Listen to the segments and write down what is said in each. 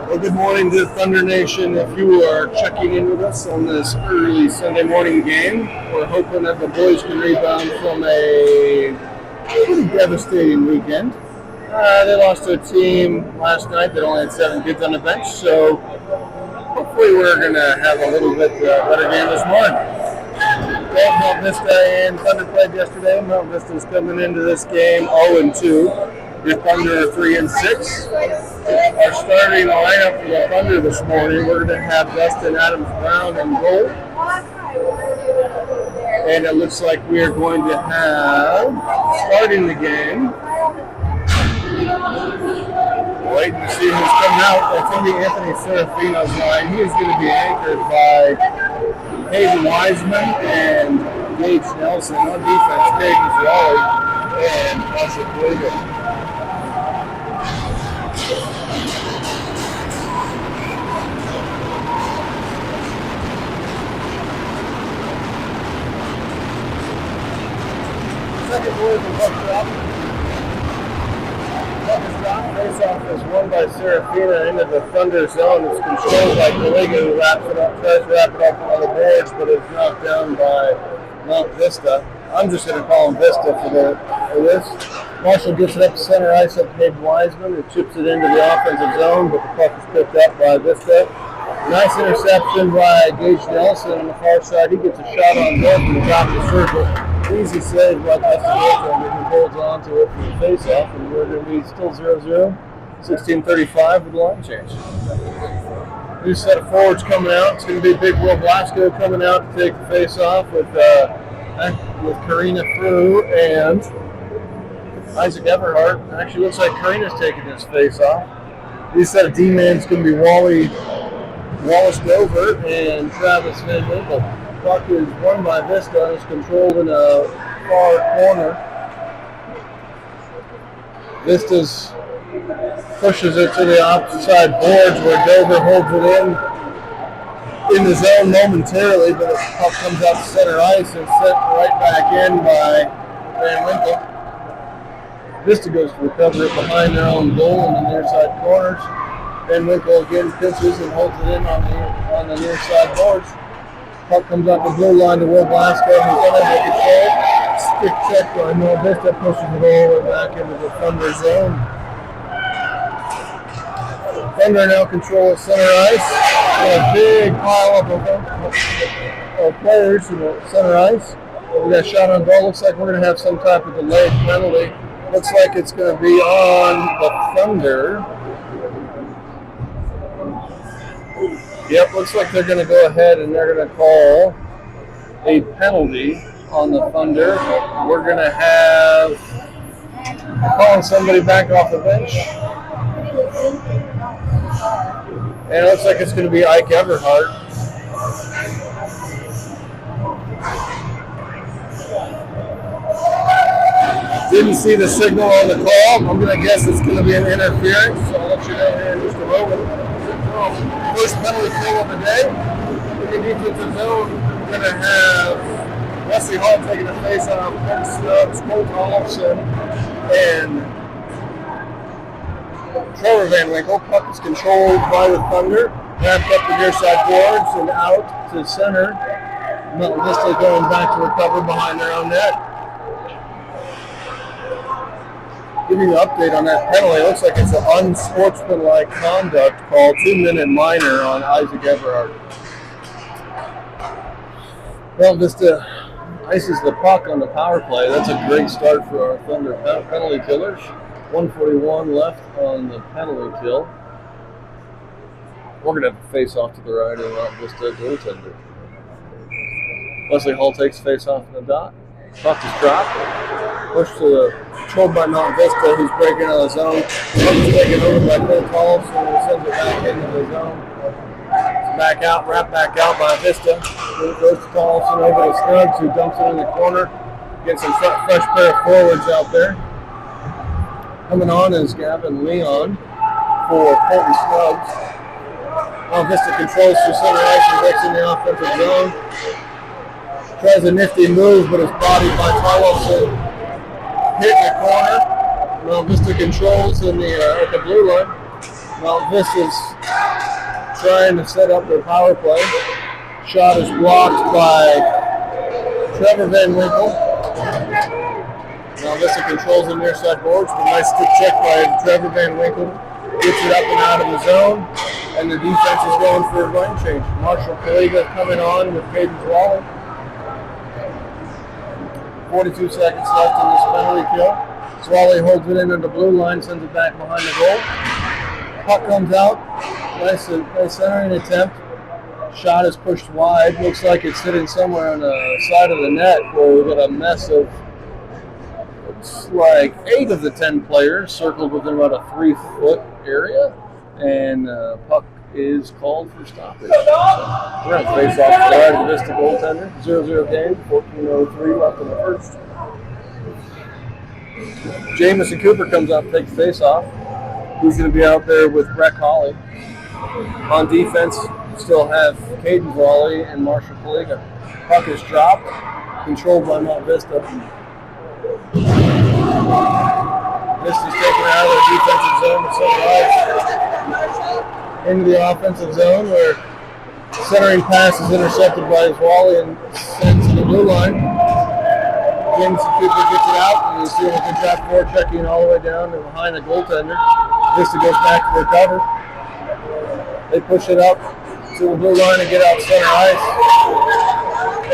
Well, good morning to Thunder Nation. If you are checking in with us on this early Sunday morning game, we're hoping that the boys can rebound from a pretty devastating weekend. They lost to a team last night that only had 7 kids on the bench, so hopefully we're going to have a little bit better game this morning. Both Mount Vista and Thunder played yesterday. Mount Vista is coming into this game 0-2. Your Thunder 3-6. Our starting lineup for the Thunder this morning, we're going to have Dustin Adams-Brown in goal. And it looks like we are going to have, starting the game, waiting to see who's coming out. It's going to be Anthony Serafino's line. He is going to be anchored by Hayden Wiseman and Gage Nelson. On defense, Caden Wally and Russell Cleveland. Second boy from Buck Drop. Face-off is won by Serafina into the Thunder zone. It's controlled by Gallego, who tries to wrap it up on the boards, but is knocked down by Mount Vista. I'm just going to call him Vista for this. Marshall gets it up to center ice up to Hayden Wiseman, who chips it into the offensive zone, but the puck is picked up by Vista. Nice interception by Gage Nelson on the far side. He gets a shot on goal from the top of the circle. Easy save by Dustin Wilson, and he holds on to it from the face-off, and we're going to be still 0-0, 16:35 with the line change. New set of forwards coming out. It's going to be Big Will Blasco coming out to take the face-off with Karina Frew and Isaac Everhart. Actually, looks like Karina's taking this face-off. New set of D-man's going to be Wallace Dover and Travis Van Winkle. Puck is won by Vista and is controlled in a far corner. Vista's pushes it to the opposite boards where Dover holds it in the zone momentarily, but the puck comes out to center ice and sent right back in by Van Winkle. Vista goes to recover it behind their own goal in the near side corners. Van Winkle again pitches and holds it in on the near side boards. Puck comes out the blue line to Will Blasco, who's unable to control. Stick check by Mount Vista, pushes it all the way back into the Thunder zone. Thunder now control at center ice. A big pile up of players in the center ice. We got a shot on goal. Looks like we're going to have some type of delayed penalty. Looks like it's going to be on the Thunder. Yep, looks like they're going to go ahead and they're going to call a penalty on the Thunder. We're going to have calling somebody back off the bench. And it looks like it's going to be Ike Everhart. Didn't see the signal on the call. I'm going to guess it's going to be an interference, so I'll let you know here in just a moment. First penalty kill of the day. In the defensive zone, we're going to have Wesley Hall taking a face off, Ben Stubbs, Colt Olofsson, and Trevor Van Winkle. Puck is controlled by the Thunder. Wrapped up the near side boards and out to center. Mount Vista going back to recover behind their own net. Giving you an update on that penalty, it looks like it's an unsportsmanlike conduct call, 2-minute minor on Isaac Everhart. Well, Vista ices the puck on the power play. That's a great start for our Thunder penalty killers. 1:41 left on the penalty kill. We're going to have a face-off to the right of Mount Vista goaltender. Wesley Hall takes face-off in the dot. Puck is dropped. Pushed to the controlled by Mount Vista, who's breaking out of the zone. Puck is taken over by Colt Olofsson, who sends it back into the zone. It's back out, wrapped back out by Vista. It goes to Olofsson over to Snuggs, who dumps it in the corner. Gets some fresh pair of forwards out there. Coming on is Gavin Leon for Colton Snuggs. Mount Vista controls through center ice and breaks in the offensive zone. Tries a nifty move, but is bodied by Olofsson. Hit in the corner. Mount Vista controls in the at the blue line. Mount Vista's trying to set up their power play. Shot is blocked by Trevor Van Winkle. Mount Vista controls the near side boards. A nice stick check by Trevor Van Winkle. Gets it up and out of the zone, and the defense is going for a line change. Marshall Kaliga coming on with Caden Zwally. 42 seconds left in this penalty kill. Zwally holds it in on the blue line, sends it back behind the goal. Puck comes out. Nice centering attempt. Shot is pushed wide. Looks like it's sitting somewhere on the side of the net where we've got a mess of, looks like 8 of the 10 players circled within about a 3-foot area. And puck is called for stoppage. So we're going to face off to the right of the Vista goaltender. 0-0 game, 14:03 left in the first. Jamison Cooper comes out and takes face off. He's going to be out there with Brett Hawley. On defense, still have Caden Zwally and Marshall Kaliga. Puck is dropped, controlled by Mount Vista. Vista's taken out of the defensive zone with center ice into the offensive zone where centering pass is intercepted by Zwally and sent to the blue line. Jamison Cooper gets it out, and you see him with the drop forward checking all the way down to behind the goaltender. Vista goes back to their cover. They push it up to the blue line and get out center ice.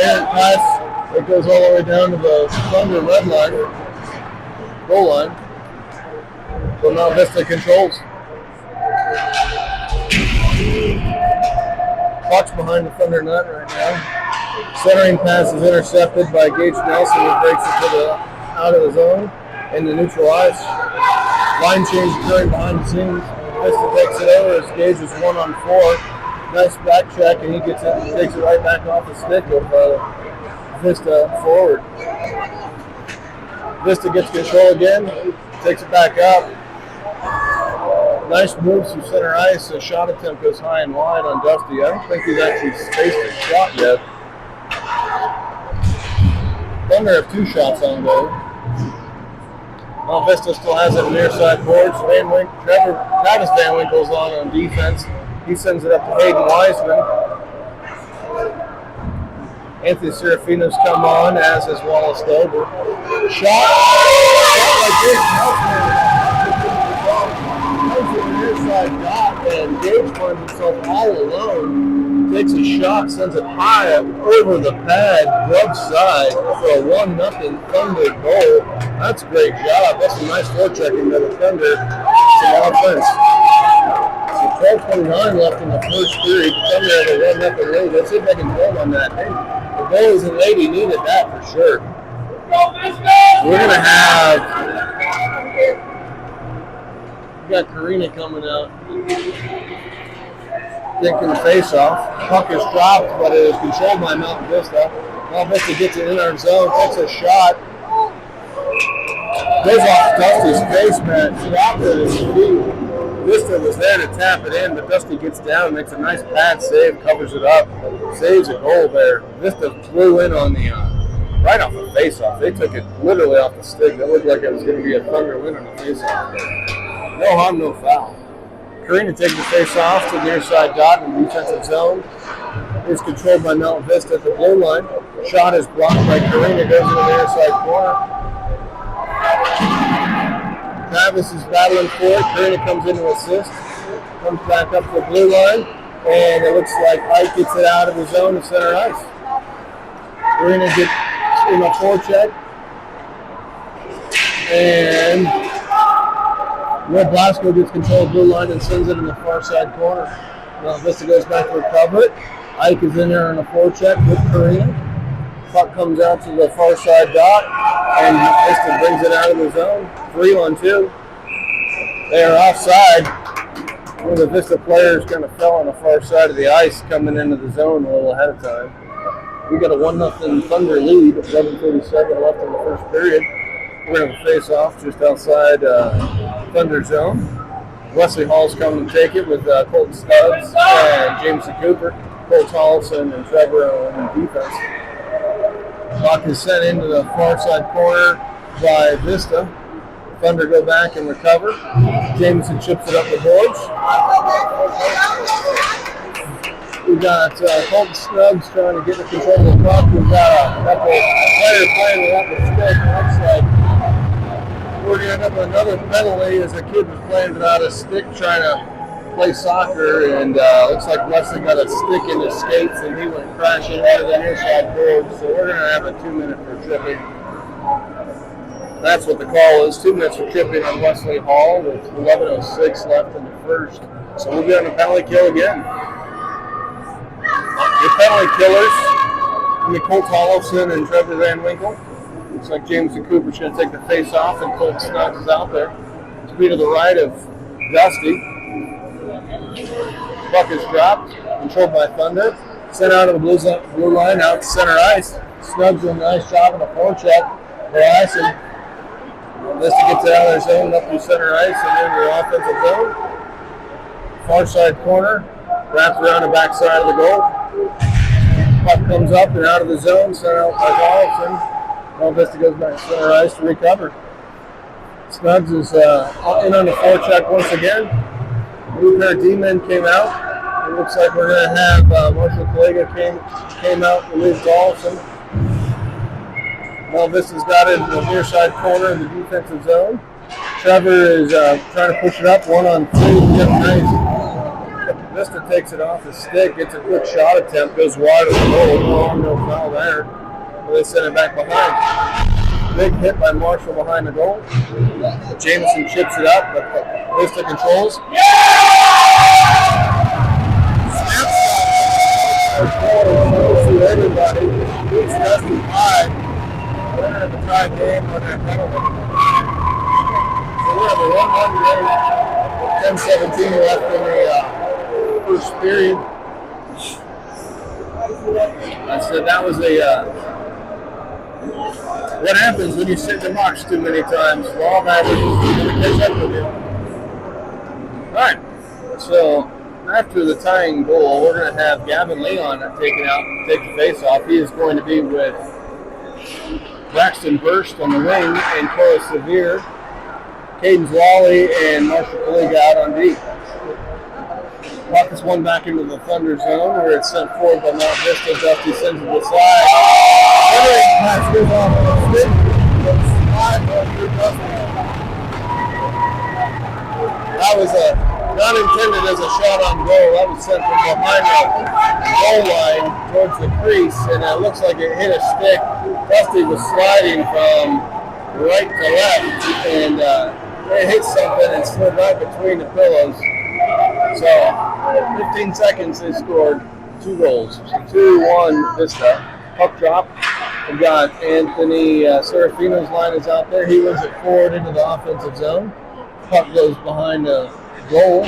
And pass, it goes all the way down to the Thunder red line, goal line. So now Vista controls. Puck's behind the Thunder net right now. Centering pass is intercepted by Gage Nelson, who breaks it out of the zone in the neutral ice. Line change occurring behind the scenes. Vista takes it over as Gage is 1-on-4. Nice back check, and he gets it and takes it right back off the stick of Vista forward. Vista gets control again, takes it back up. Nice moves through center ice. A shot attempt goes high and wide on Dusty. I don't think he's actually spaced a shot yet. Thunder have 2 shots on goal. Mount Vista still has it near side boards. Travis Van Winkle's on defense. He sends it up to Hayden Wiseman. Anthony Serafino's come on, as is Wallace Dober. Shot like this. Near side dot, and Gage finds himself all alone. Takes a shot, sends it high over the pad, glove side for a 1-0 Thunder goal. That's a great job. That's some nice forechecking by the Thunder. Some offense. So 12:29 left in the first period. The Thunder have a 1-0 lead. Let's see if they can build on that. Hey, the goalies and lady needed that for sure. We're going to have... We got Karina coming out. Taking the face off. Puck is dropped, but it is controlled by Mount Vista. Mount Vista gets it in our zone, takes a shot. Goes off Dusty's face, man. Dropped it at his feet. Vista was there to tap it in, but Dusty gets down, makes a nice pad save, covers it up, saves a goal there. Vista flew in on the right off the face-off. They took it literally off the stick. That looked like it was going to be a Thunder win on the face-off. No harm, no foul. Karina takes the face off to the near side dot in the defensive zone. It's controlled by Mount Vista at the blue line. Shot is blocked by Karina, goes to the near side corner. Travis is battling for it. Karina comes in to assist. Comes back up to the blue line. And it looks like Ike gets it out of the zone to center ice. Karina gets in a forecheck. And Will Blasco gets control of blue line and sends it in the far side corner. Mount Vista goes back to recover it. Ike is in there on a forecheck with Karina. Puck comes out to the far side dot, and Vista brings it out of the zone. 3-on-2. They are offside. One of the Vista players kind of fell on the far side of the ice coming into the zone a little ahead of time. We got a 1-0 Thunder lead, 11:37 left in the first period. We're going to face off just outside Thunder zone. Wesley Hall's coming to take it with Colton Stubbs and Jameson Cooper, Colt Tollefson, and Trevor on defense. Puck is sent into the far side corner by Vista. Thunder go back and recover. Jameson chips it up the boards. We got Colton Snubs trying to get the control of the puck. We've got a player playing without the stick. Looks like we're going to end up with another penalty as a kid was playing without a stick trying to play soccer, and looks like Wesley got a stick in his skates and he went crashing into the near side board. So we're going to have a 2 minute for tripping. That's what the call is, 2 minutes for tripping on Wesley Hall with 11:06 left in the first. So we'll be on the penalty kill again. The penalty killers, Nicole Tollefson and Trevor Van Winkle. Looks like Jameson Cooper's going to take the face off, and Colt Snuggs is out there. To be to the right of Dusty. Puck is dropped, controlled by Thunder. Sent out of the blue line, out to center ice. Snuggs doing a nice job in a forecheck for ice, and Vista gets it out of their zone, up through center ice, and into the offensive zone. Far side corner, wrapped around the back side of the goal. Puck comes up and out of the zone, sent out by Tollefson. Now Vista goes back to center ice to recover. Snuggs is in on the forecheck once again. New pair of D-men came out. It looks like we're going to have Marshall Kallega came out to leave Tollefson. Now Vista's got it in the near side corner of the defensive zone. Trevor is trying to push it up, 1-on-2. Nice. Vista takes it off his stick, gets a quick shot attempt, goes wide of the goal. No foul there. But they send it back behind. Big hit by Marshall behind the goal. Jameson chips it up, but Vista controls. Snaps to everybody. It's Dusty 5. We're going to have a tie game on that penalty. So we have a 1-1 game. 10-17 left in the first period. I said that was what happens when you sit in the box too many times. Ball average is going to catch up with you. Alright, so after the tying goal, we're going to have Gavin Leon take the face off. He is going to be with Braxton Burst on the wing and Cora Severe, Caden Wally, and Marshall Kallega out on D. Puck is one back into the Thunder zone where it's sent forward by Mount Vista. Dusty sends it to the side. Pass goes off on the stick. That was not intended as a shot on goal. That was sent from behind the goal line towards the crease, and it looks like it hit a stick. Dusty was sliding from right to left, and it hit something and slid right between the pillows. So, 15 seconds, they scored 2 goals. So 2-1 Vista. Puck drop. We've got Anthony Serafino's line is out there. He wins it forward into the offensive zone. Puck goes behind the goal.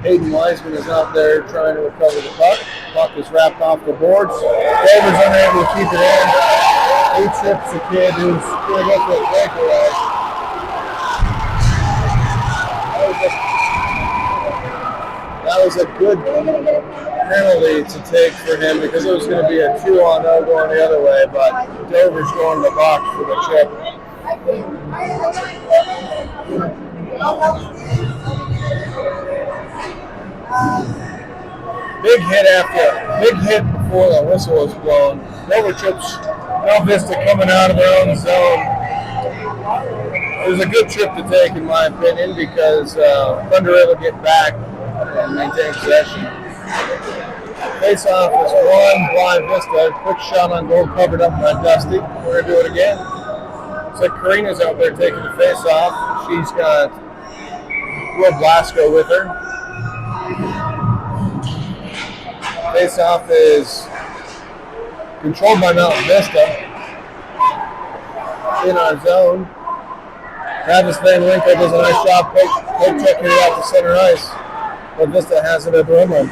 Hayden Wiseman is out there trying to recover the puck. Puck is wrapped off the boards. Dover's unable to keep it in. He trips the kid who's going to go for a breakaway. That was a good penalty to take for him because it was going to be a 2-on-0 going the other way, but Dover's going to the box for the chip. Big hit before the whistle was blown. Dover chips Mount Vista coming out of their own zone. It was a good trip to take in my opinion because Thunder able to get back and maintain possession. Face-off is won by Vista. Quick shot on goal covered up by Dusty. We're going to do it again. Looks like Karina's out there taking the face-off. She's got Will Blasco with her. Face-off is controlled by Mountain Vista. In our zone. Travis Van Winkle does a nice job poke checking it out to center ice. But Vista has it at the rim.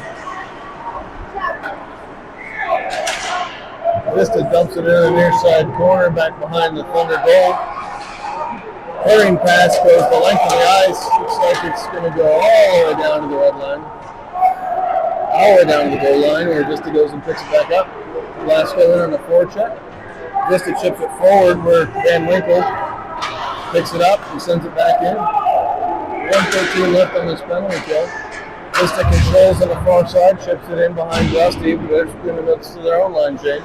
Vista dumps it in the near side corner, back behind the Thunder goal. Clearing pass goes the length of the ice. Looks like it's going to go all the way down to the red line. All the way down to the goal line, where Vista goes and picks it back up. Blasco in on the forecheck. Vista chips it forward, where Van Winkle picks it up and sends it back in. 1:13 left on this penalty kill. Vista controls on the far side, chips it in behind Dusty, but they're in the midst of their own line change.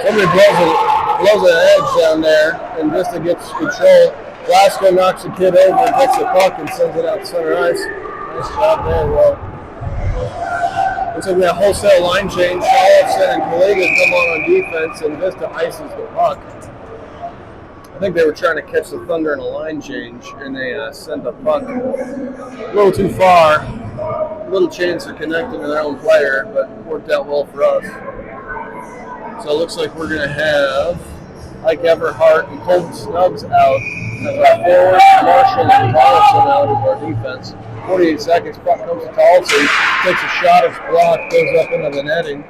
Somebody blows an edge down there, and Vista gets control. Glasgow knocks the kid over, gets the puck, and sends it out to center ice. Nice job there. Well, looks like we have a wholesale line change. Tollefson and Kaliga come on defense, and Vista ices the puck. I think they were trying to catch the Thunder in a line change, and they sent the puck a little too far. A little chance of connecting to their own player, but worked out well for us. So it looks like we're going to have Ike Everhart and Colton Snuggs out as our forward, Marshall and Tollefson out as our defense. 48 seconds, puck comes to Tollefson, takes a shot, it's blocked, goes up into the netting.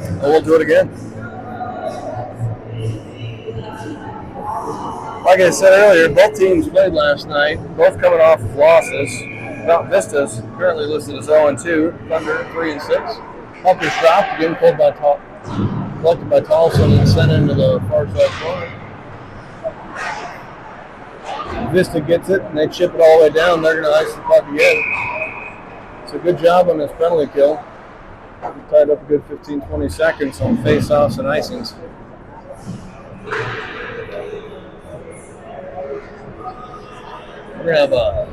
And we'll do it again. Like I said earlier, both teams played last night, both coming off of losses. Mount Vista's currently listed as 0-2, Thunder 3-6. Puck is dropped, again collected by Tollefson and sent into the far side corner. Vista gets it, and they chip it all the way down. They're going to ice the puck again. It's a good job on this penalty kill. We tied up a good 15-20 seconds on face-offs and icings. We're going to have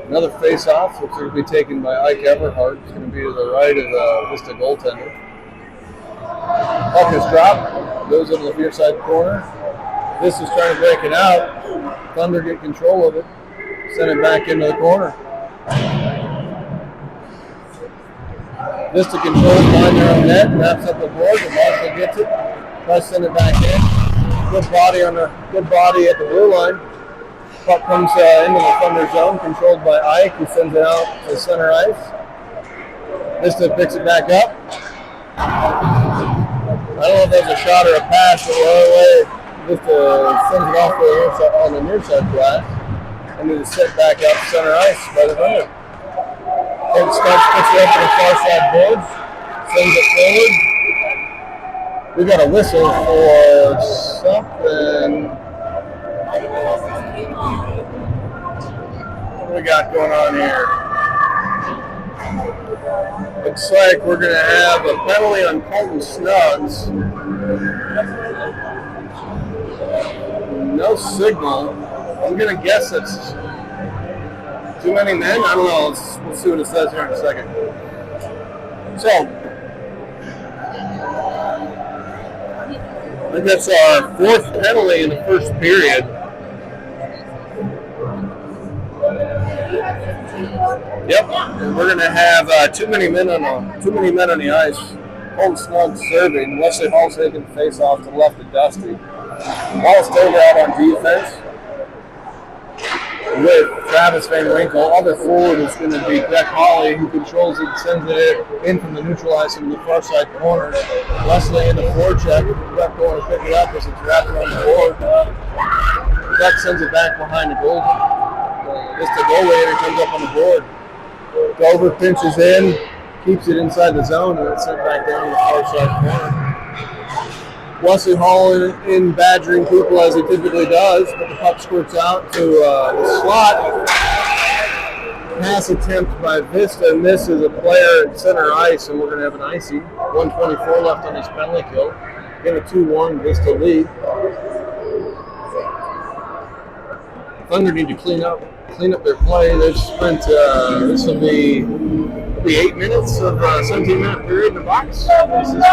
another face-off, which will be taken by Ike Everhart. It's going to be to the right of the Vista goaltender. Puck is dropped, goes into the near side corner. Vista's trying to break it out. Thunder get control of it, send it back into the corner. Vista controls behind their own net, wraps up the board, and Marshall gets it. Tries to send it back in. Good body at the blue line. Puck comes into the Thunder zone, controlled by Ike, who sends it out to center ice. Vista picks it back up. I don't know if there's a shot or a pass, but the other way, Vista sends it off on the near side glass, and then it's sent back out to center ice by the Thunder. Colton Snuggs puts it up to the far side boards, sends it forward. We got a whistle for something. What do we got going on here? Looks like we're going to have a penalty on Colton Snuggs. No signal. I'm going to guess it's too many men. I don't know. We'll see what it says here in a second. So, I think that's our fourth penalty in the first period. Yep, and we're going to have too many men on the ice. Colton Snuggs serving. Wesley Hall's taking the face off to the left of Dusty. Ball's still out on defense with Travis Van Winkle. Other forward is going to be Brett Hawley, who controls it, sends it in from the neutral ice into the far side corner. Wesley in the forecheck. Brett going to pick it up as it's wrapped around the board. Brett sends it back behind the goal. Just the goalie, and it comes up on the board. Dover pinches in, keeps it inside the zone, and it's sent back down to the far side corner. Wesley Hall in badgering people as he typically does, but the puck squirts out to the slot. Pass attempt by Vista misses a player at center ice, and we're going to have an icing. 1:24 left on this penalty kill. Get a 2-1 Vista lead. Thunder need to clean up their play. They've spent this will be 8 minutes of a 17-minute period in the box. This is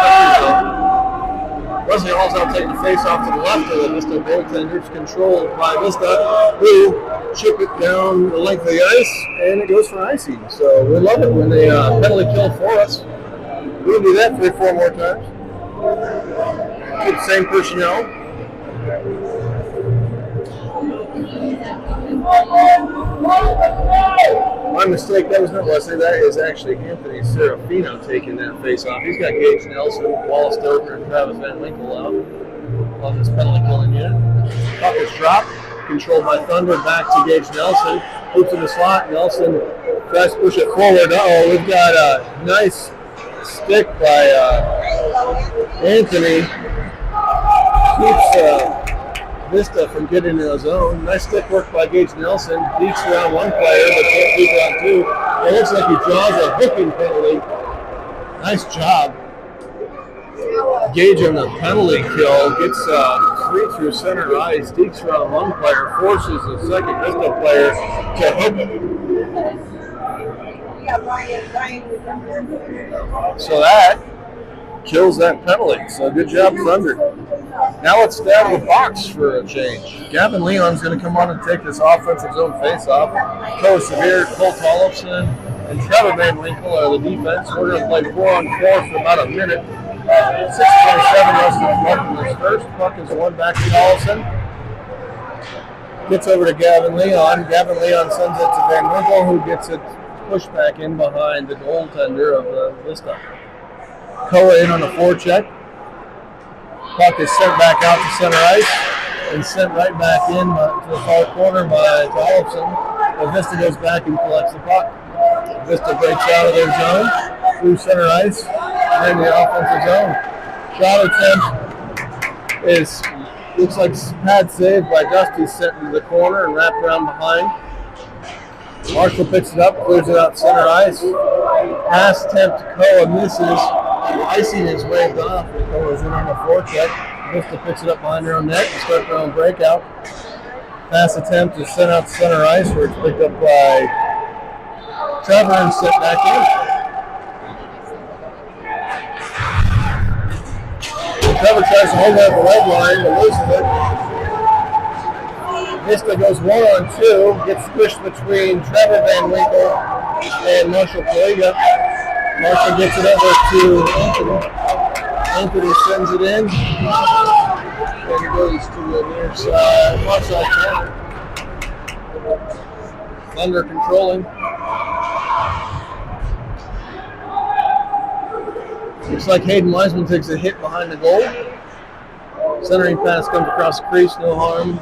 Wesley Hall's out taking the face off to the left of the Vista goaltenders, controlled by Vista, who chip it down the length of the ice, and it goes for icing. So we love it when they penalty kill for us. We'll do that 3-4 more times. Keep the same personnel. My mistake, that was not Wesley. That is actually Anthony Serafino taking that face off. He's got Gage Nelson, Wallace Dover, and Travis Van Winkle out on this penalty killing unit. Puck is dropped, controlled by Thunder, back to Gage Nelson. Hoops in the slot. Nelson tries to push it forward. Uh-oh, we've got a nice stick by Anthony. keeps Vista from getting in his zone. Nice stick work by Gage Nelson. Beats around one player, but can't beat around two. It looks like he draws a hooking penalty. Nice job. Gage on the penalty kill gets three through center ice. Deeks around one player, forces the second Vista player to hook it. So that kills that penalty. So good job, Thunder. Now let's stay out of the box for a change. Gavin Leon's going to come on and take this offensive zone face-off. Coach Severe, Cole Tollefson, and Trevor Van Winkle are the defense. We're going to play 4-on-4 for about a minute. 6:27 left in this first. Puck is won back to Tollefson. Gets over to Gavin Leon. Gavin Leon sends it to Van Winkle, who gets it pushed back in behind the goaltender of Vista. Koa in on a forecheck. Puck is sent back out to center ice and sent right back in to the far corner by Tollefson. But Vista goes back and collects the puck. Vista breaks out of their zone through center ice and in the offensive zone. Shot attempt looks like pad saved by Dusty, sent into the corner and wrapped around behind. Marshall picks it up, clears it out center ice. Pass attempt to Koa misses. Icing is waved off. Koa's in on the forecheck. Vista picks it up behind their own net and start their own breakout. Pass attempt is sent out to center ice where it's picked up by Trevor and sent back in. Trevor tries to hold out the red line but loses it. Vista goes 1-on-2, gets squished between Trevor Van Winkle and Marshall Kaliga. Marshall gets it over to Anthony. Anthony sends it in. And it goes to the near side, far side corner. Thunder controlling. Looks like Hayden Wiseman takes a hit behind the goal. Centering pass comes across the crease, no harm.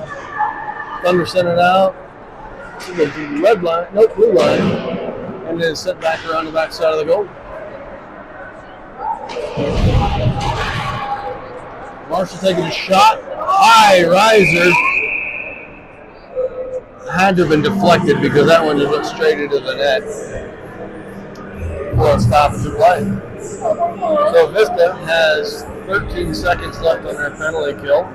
Thunder sent it out to the red line, blue line, and then sent back around the back side of the goal. Marshall taking a shot, high riser. Had to have been deflected because that one just went straight into the net. Well, stoppage of play. So Vista has 13 seconds left on their penalty kill.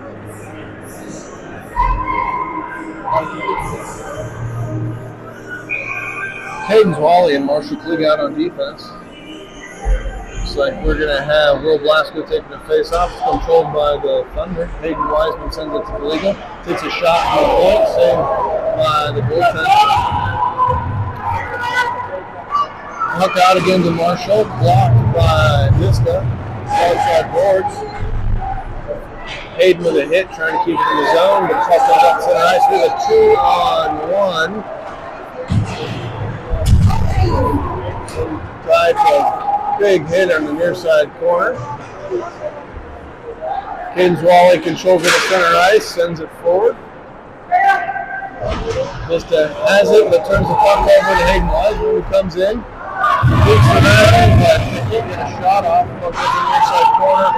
Hayden Wally and Marshall Klieg out on defense. Looks like we're going to have Will Blasco taking a face-off. It's controlled by the Thunder. Hayden Wiseman sends it to Klieg. Takes a shot from the point, saved by the goaltender. Hook out again to Marshall, blocked by Vista. Outside boards. Hayden with a hit, trying to keep it in the zone, but puck comes up center ice with a 2-on-1. Tried a big hit on the near side corner. Kinswally controls it at center ice, sends it forward. Vista has it, but turns the puck over to Hayden Wiseman, who comes in. Beats the man, but he can't get a shot off. Puck at the near side corner.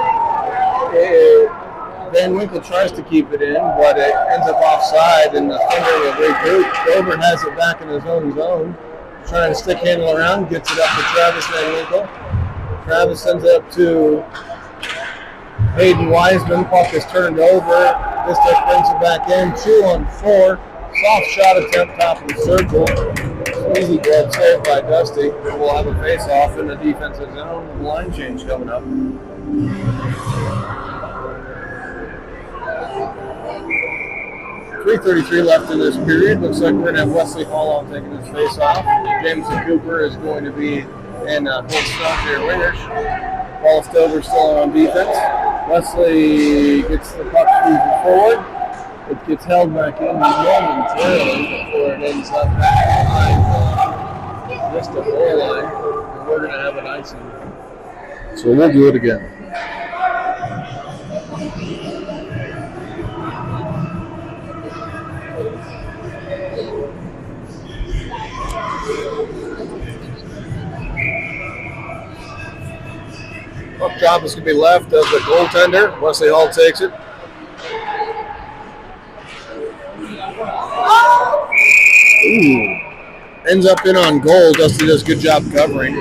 Van Winkle tries to keep it in, but it ends up offside, and the Thunder will regroup. Dover has it back in his own zone. Trying to stick handle around, gets it up to Travis Van Winkle. Travis sends it up to Hayden Wiseman. Puck is turned over. Vista brings it back in. 2-on-4. Soft shot attempt top of the circle. Easy glove saved by Dusty. We'll have a face-off in the defensive zone. Line change coming up. 3:33 left in this period. Looks like we're going to have Wesley Hall on taking his face off. Jameson Cooper is going to be in full stop here wingers. Wallace Dover still on defense. Wesley gets the puck moving forward. It gets held back in momentarily before it ends up behind Vista goal line. And we're going to have an icing. So we'll do it again. Puck drop is going to be left of the goaltender. Wesley Hall takes it. Ooh. Ends up in on goal. Dusty does a good job covering.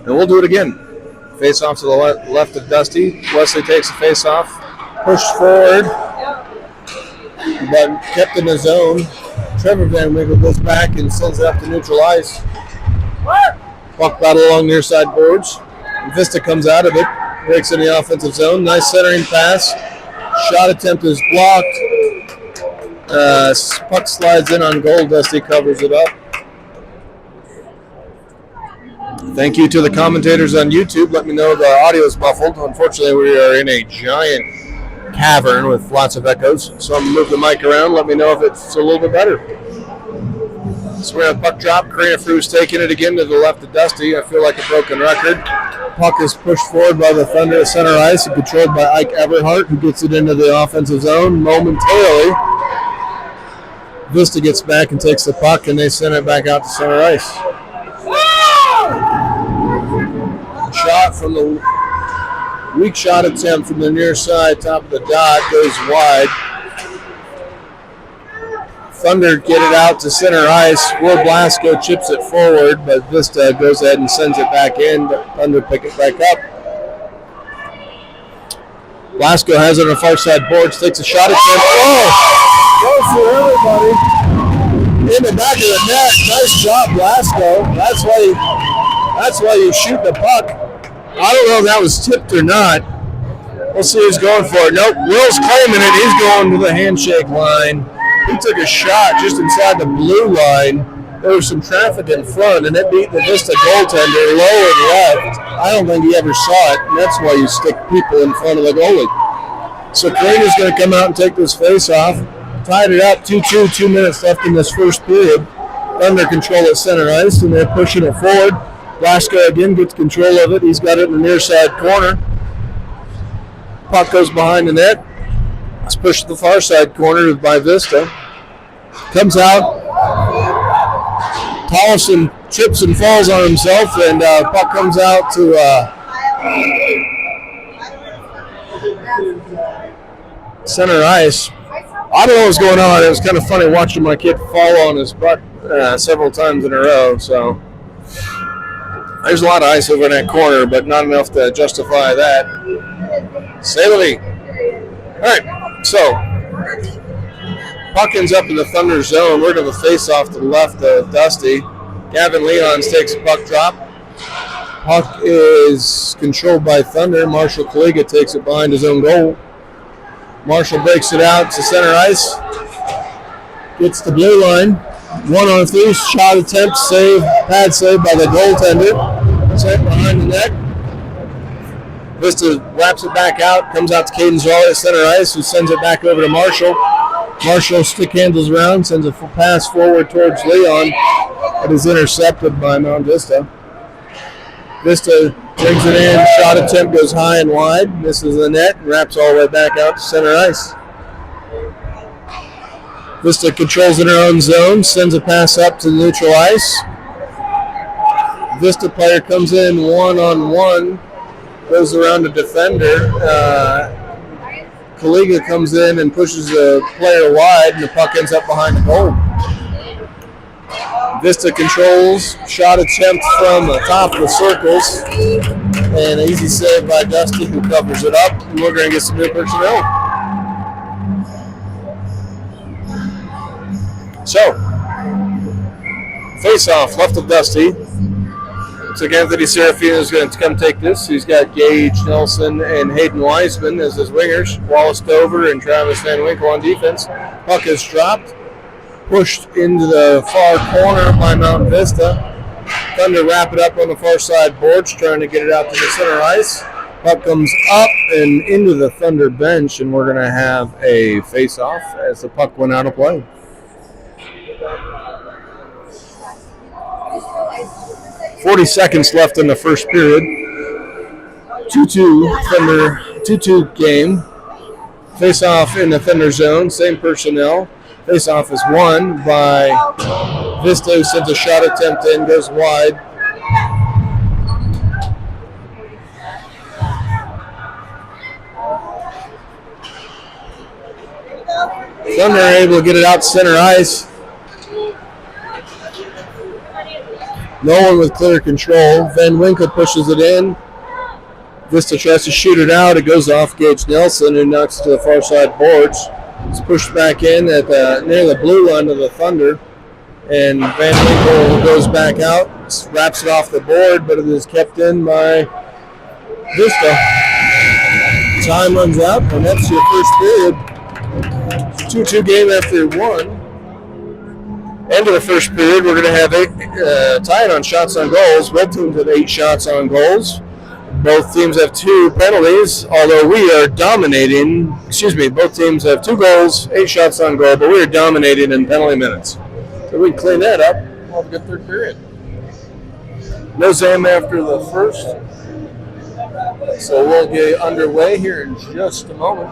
And we'll do it again. Face off to the left of Dusty. Wesley takes the face off. Pushed forward. But kept in the zone. Trevor Van Winkle goes back and sends it up to neutral ice. Puck battle along near side boards. Vista comes out of it. Breaks in the offensive zone. Nice centering pass. Shot attempt is blocked. Puck slides in on goal. Dusty covers it up. Thank you to the commentators on YouTube. Let me know the audio is muffled. Unfortunately, we are in a giant cavern with lots of echoes. So I'm going to move the mic around. Let me know if it's a little bit better. So we're at puck drop. Karina Fru's taking it again to the left of Dusty. I feel like a broken record. Puck is pushed forward by the Thunder at center ice and controlled by Ike Everhart, who gets it into the offensive zone momentarily. Vista gets back and takes the puck, and they send it back out to center ice. Shot from the weak shot attempt from the near side, top of the dot, goes wide. Thunder get it out to center ice. Will Blasco chips it forward, but Vista goes ahead and sends it back in. Thunder pick it back up. Blasco has it on the far side boards, takes a shot attempt. Oh! Goes through everybody. In the back of the net. Nice job, Blasco. That's why you shoot the puck. I don't know if that was tipped or not. We'll see who's going for it. Nope, Will's claiming it. He's going to the handshake line. He took a shot just inside the blue line. There was some traffic in front, and it beat the Vista goaltender low and left. I don't think he ever saw it, and that's why you stick people in front of the goalie. So Karina's going to come out and take this face off. Tied it up, 2-2, 2 minutes left in this first period. Under control at center ice, and they're pushing it forward. Blasco again gets control of it. He's got it in the near side corner. Puck goes behind the net. It's pushed to the far side corner by Vista. Comes out. Tollefson trips and falls on himself, and puck comes out to center ice. I don't know what's going on. It was kind of funny watching my kid fall on his butt several times in a row. So there's a lot of ice over in that corner, but not enough to justify that. Saley. All right, so puck ends up in the Thunder zone. We're going to face off to the left of Dusty. Gavin Leons takes a puck drop. Puck is controlled by Thunder. Marshall Kaliga takes it behind his own goal. Marshall breaks it out to center ice. Gets the blue line. 1-on-3 shot attempt, pad save by the goaltender. Set behind the net. Vista wraps it back out, comes out to Caden Zawley at center ice, who sends it back over to Marshall. Marshall stick handles around, sends a pass forward towards Leon. It is intercepted by Mount Vista. Vista brings it in, shot attempt goes high and wide, misses the net, and wraps all the way back out to center ice. Vista controls in her own zone, sends a pass up to neutral ice. Vista player comes in one-on-one, goes around the defender. Kaliga comes in and pushes the player wide, and the puck ends up behind the goal. Vista controls, shot attempt from the top of the circles, and an easy save by Dusty, who covers it up, and we're going to get some new personnel. So, face-off, left of Dusty. So Anthony Serafino is going to come take this. He's got Gage Nelson and Hayden Wiseman as his wingers. Wallace Dover and Travis Van Winkle on defense. Puck is dropped, pushed into the far corner by Mountain Vista. Thunder wrap it up on the far side boards, trying to get it out to the center ice. Puck comes up and into the Thunder bench, and we're going to have a face-off as the puck went out of play. .40 left in the first period. 2-2 Thunder, 2-2 game. Face-off in the Thunder zone, same personnel. Face-off is won by Vista, who sends a shot attempt in, goes wide. Thunder are able to get it out to center ice. No one with clear control. Van Winkle pushes it in. Vista tries to shoot it out. It goes off Gage Nelson, who knocks it to the far side boards. It's pushed back in at near the blue line of the Thunder. And Van Winkle goes back out, wraps it off the board, but it is kept in by Vista. Time runs out, and that's your first period. 2-2 game after one. End of the first period, we're going to have tied on shots on goals. Both teams have 8 shots on goals. Both teams have 2 penalties, although we are dominating. Both teams have 2 goals, 8 shots on goal, but we are dominating in penalty minutes. So we can clean that up. We'll have a good third period. No Zam after the first. So we'll get underway here in just a moment.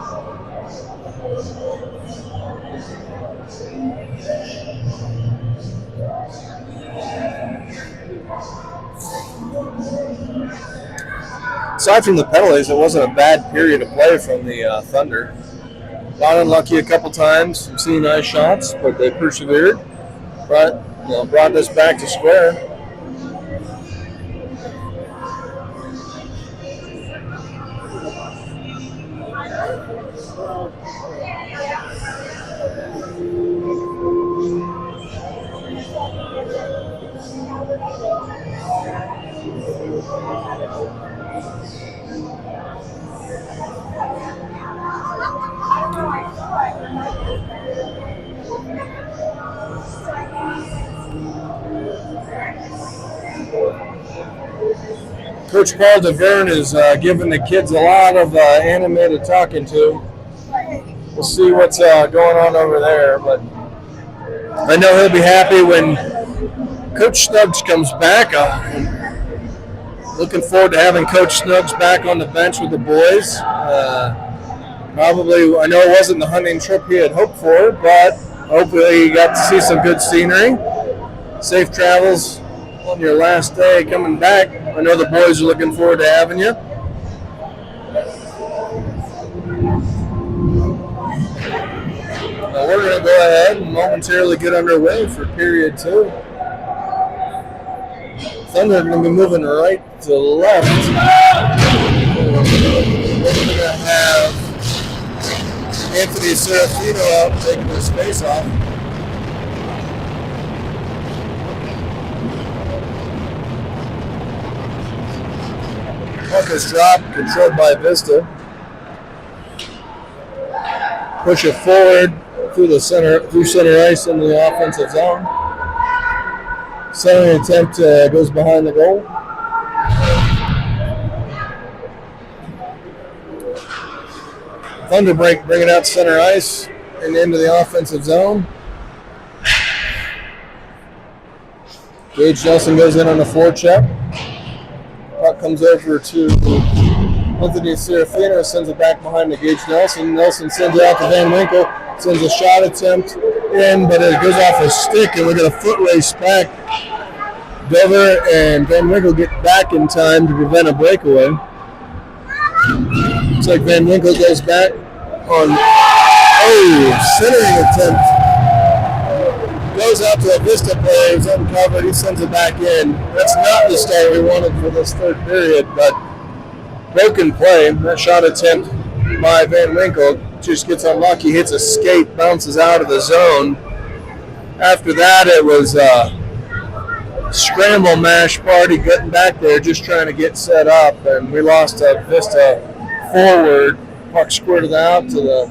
Aside from the penalties, it wasn't a bad period of play from the Thunder. Got unlucky a couple times, some seeing nice shots, but they persevered. Brought this back to square. Coach Paul DeVerne is giving the kids a lot of animated talking to. We'll see what's going on over there, but I know he'll be happy when Coach Snuggs comes back. Looking forward to having Coach Snuggs back on the bench with the boys. Probably, I know it wasn't the hunting trip he had hoped for, but hopefully you got to see some good scenery. Safe travels on your last day coming back. I know the boys are looking forward to having you. Now we're going to go ahead and momentarily get underway for period 2. Thunder are going to be moving right to left. We're going to have Anthony Serafino out taking his face off. Puck is dropped, controlled by Vista. Push it forward through center ice in the offensive zone. Centering attempt goes behind the goal. Thunder bring it out center ice and into the offensive zone. Gage Nelson goes in on a forecheck. Puck comes over to Anthony Serafino, sends it back behind to Gage Nelson. Nelson sends it out to Van Winkle, sends a shot attempt in, but it goes off a stick, and we get a foot race back. Dover and Van Winkle get back in time to prevent a breakaway. Looks like Van Winkle goes back on centering attempt. Goes out to a Vista player, he's uncovered, he sends it back in. That's not the start we wanted for this third period, but broken play. That shot attempt by Van Winkle just gets unlucky, hits a skate, bounces out of the zone. After that, it was scramble mash party getting back there, just trying to get set up, and we lost a Vista forward. Puck squirted out to the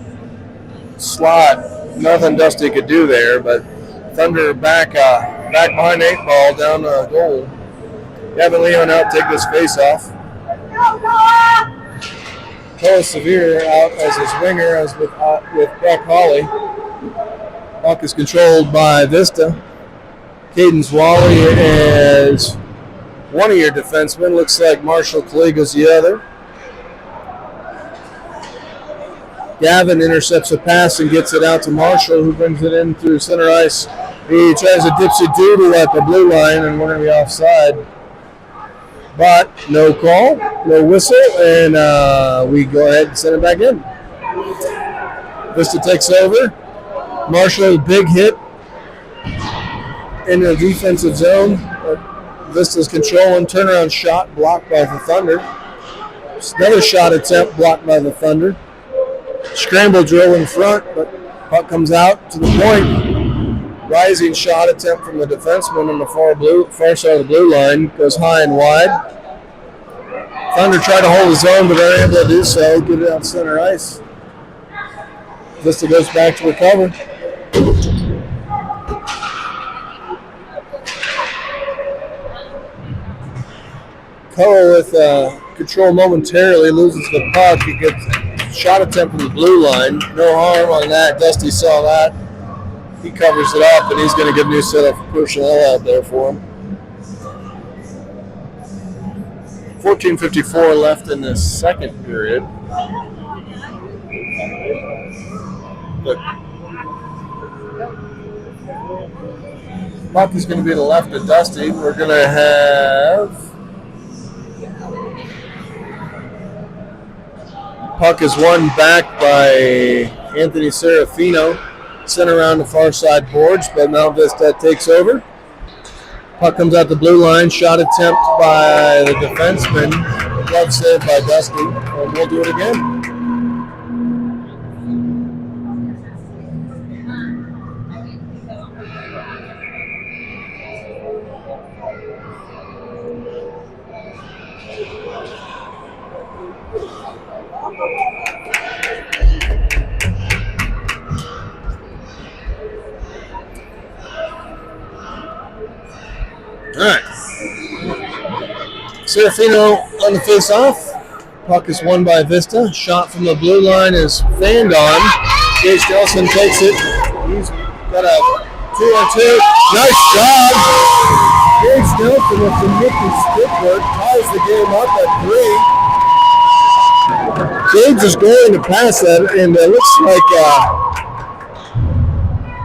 slot. Nothing Dusty could do there, but Thunder back behind the 8 ball down the goal. Gavin Leon out take this face off. Koa Severe out as his winger as with Buck Hawley. Puck is controlled by Vista. Cadence Wally is one of your defensemen. Looks like Marshall Kaliga's the other. Gavin intercepts a pass and gets it out to Marshall, who brings it in through center ice. He tries a dipsy-doodle at the blue line, and we're going to be offside. But no call, no whistle, and we go ahead and send it back in. Vista takes over. Marshall, a big hit in the defensive zone. Vista's controlling turnaround shot blocked by the Thunder. Another shot attempt blocked by the Thunder. Scramble drill in front, but puck comes out to the point. Rising shot attempt from the defenseman on the far side of the blue line. Goes high and wide. Thunder tried to hold the zone, but they're able to do so. Get it out center ice. Vista goes back to recover. Coe with control momentarily, loses the puck. He gets a shot attempt from the blue line. No harm on that. Dusty saw that. He covers it up, and he's going to get a new set of personnel out there for him. 14:54 left in the second period. Look. Puck is going to be to the left of Dusty. We're going to have... Puck is won back by Anthony Serafino. Sent around the far side boards, but Mount Vista takes over. Puck comes out the blue line. Shot attempt by the defenseman. Glove save by Dusty. And we'll do it again. All right. Serafino on the face-off. Puck is won by Vista. Shot from the blue line is fanned on. Gage Nelson takes it. He's got a 2-on-2. Nice job. Gage Nelson with some nifty stick work ties the game up at 3. Gage is going to pass that, and it looks like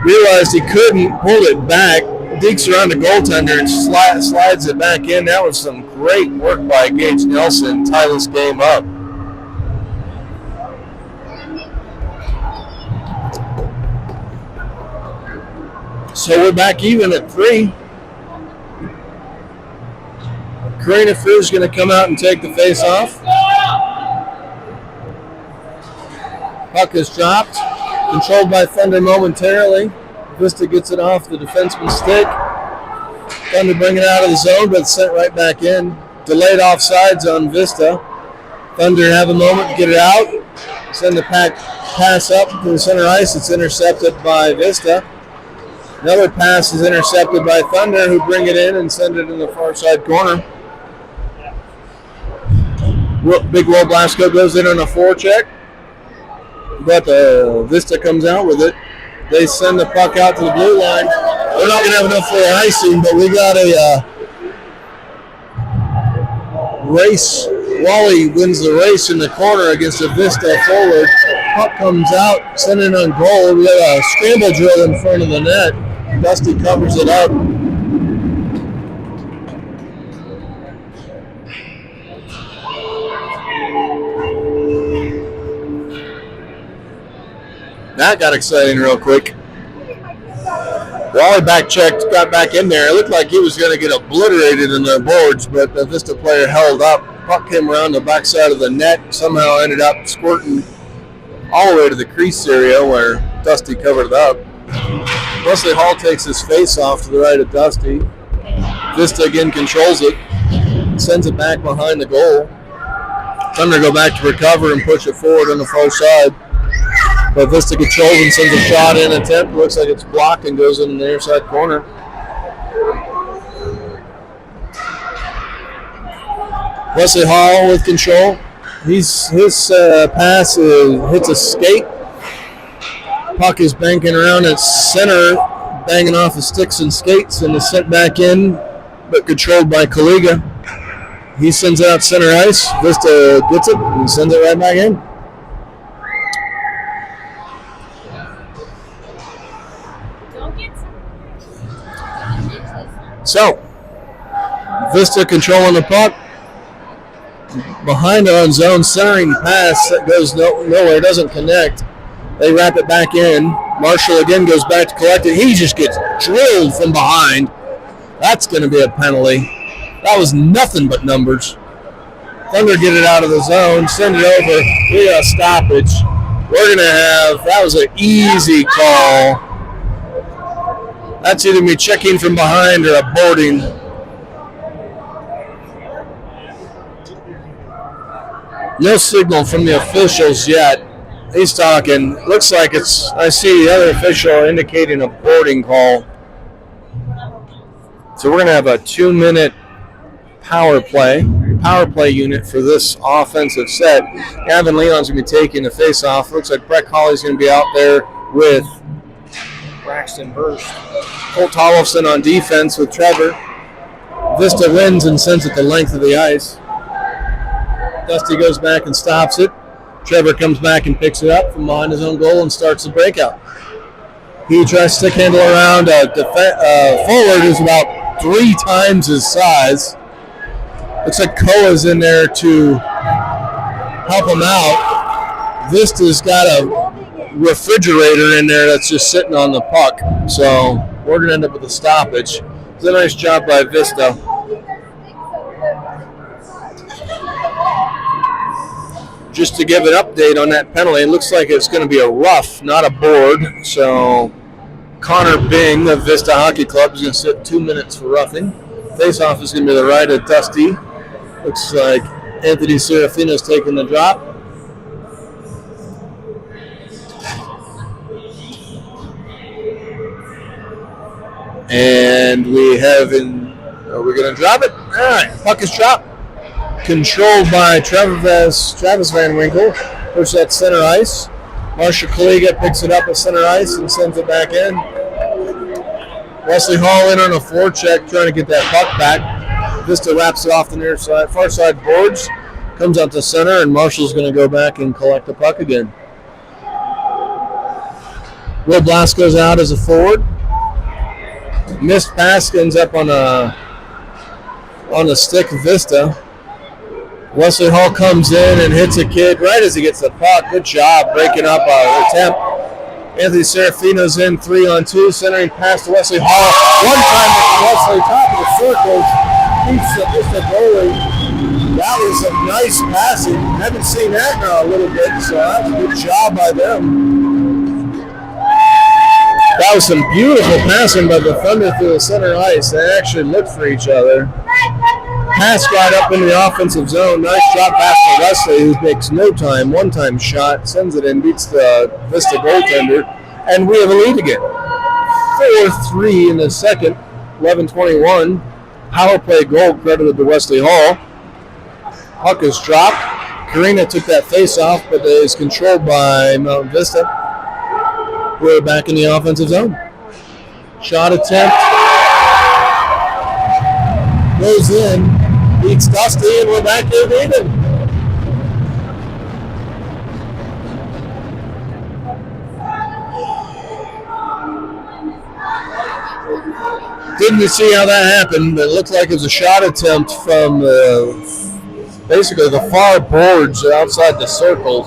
realized he couldn't pull it back. Deeks around the goaltender and slides it back in. That was some great work by Gage Nelson to tie this game up. So we're back even at 3. Karina Fu is going to come out and take the face off. Puck is dropped. Controlled by Thunder momentarily. Vista gets it off the defenseman's stick. Thunder bring it out of the zone, but it's sent right back in. Delayed offsides on Vista. Thunder have a moment to get it out. Send the pass up to the center ice. It's intercepted by Vista. Another pass is intercepted by Thunder, who bring it in and send it in the far side corner. Big Will Blasco goes in on a forecheck, but Vista comes out with it. They send the puck out to the blue line. We're not going to have enough for icing, but we got a race. Wally wins the race in the corner against a Vista forward. Puck comes out, sent it on goal. We got a scramble drill in front of the net. Dusty covers it up. That got exciting real quick. Wally back checked, got back in there. It looked like he was going to get obliterated in the boards, but the Vista player held up. Puck came around the backside of the net, somehow ended up squirting all the way to the crease area where Dusty covered it up. Wesley Hall takes his face off to the right of Dusty. Vista again controls it, sends it back behind the goal. Thunder go back to recover and push it forward on the far side. But Vista controls and sends a shot in attempt. Looks like it's blocked and goes in the near side corner. Wesley Hall with control. His pass hits a skate. Puck is banking around at center, banging off the sticks and skates, and is sent back in, but controlled by Kaliga. He sends it out center ice. Vista gets it and sends it right back in. So, Vista controlling the puck. Behind on zone, centering pass that goes nowhere, doesn't connect. They wrap it back in. Marshall again goes back to collect it. He just gets drilled from behind. That's going to be a penalty. That was nothing but numbers. Thunder get it out of the zone, send it over. We got a stoppage. We're going to have, that was an easy call. That's either me checking from behind or a boarding. No signal from the officials yet. He's talking. Looks like it's, I see the other official indicating a boarding call. So we're going to have a 2-minute power play unit for this offensive set. Gavin Leon's going to be taking the face-off. Looks like Breck Hawley's going to be out there with Braxton Burst. Colt Tollefson on defense with Trevor. Vista wins and sends it the length of the ice. Dusty goes back and stops it. Trevor comes back and picks it up from behind his own goal and starts the breakout. He tries to stick handle around a forward who's about 3 times his size. Looks like Koa's in there to help him out. Vista's got a refrigerator in there that's just sitting on the puck. So we're going to end up with a stoppage. It's a nice job by Vista. Just to give an update on that penalty, it looks like it's going to be a rough, not a board. So Connor Bing of Vista Hockey Club is going to sit 2 minutes for roughing. Face-off is going to be the right of Dusty. Looks like Anthony Serafino's taking the drop. And we have are we going to drop it? All right, puck is dropped. Controlled by Travis Van Winkle. Push that center ice. Marshall Kaliga picks it up at center ice and sends it back in. Wesley Hall in on a forecheck trying to get that puck back. Vista wraps it off the near side, far side boards. Comes out to center, and Marshall's going to go back and collect the puck again. Will Blasco's out as a forward. Missed pass ends up on a stick of Vista. Wesley Hall comes in and hits a kid right as he gets the puck. Good job breaking up an attempt. Anthony Serafino's in 3-on-2, centering pass to Wesley Hall. One time with Wesley, top of the circle, keeps the goalie. That was some nice passing. Haven't seen that now a little bit, so that's a good job by them. That was some beautiful passing by the Thunder through the center ice. They actually looked for each other. Pass got up in the offensive zone. Nice drop pass to Wesley, who makes no time. One-time shot, sends it in, beats the Vista goaltender, and we have a lead again. 4-3 in the second, 11:21. Power play goal credited to Wesley Hall. Puck is dropped. Karina took that face-off, but it is controlled by Mount Vista. We're back in the offensive zone. Shot attempt. Goes in. Beats Dusty, and we're back here even. Didn't see how that happened, but it looked like it was a shot attempt from basically the far boards outside the circle.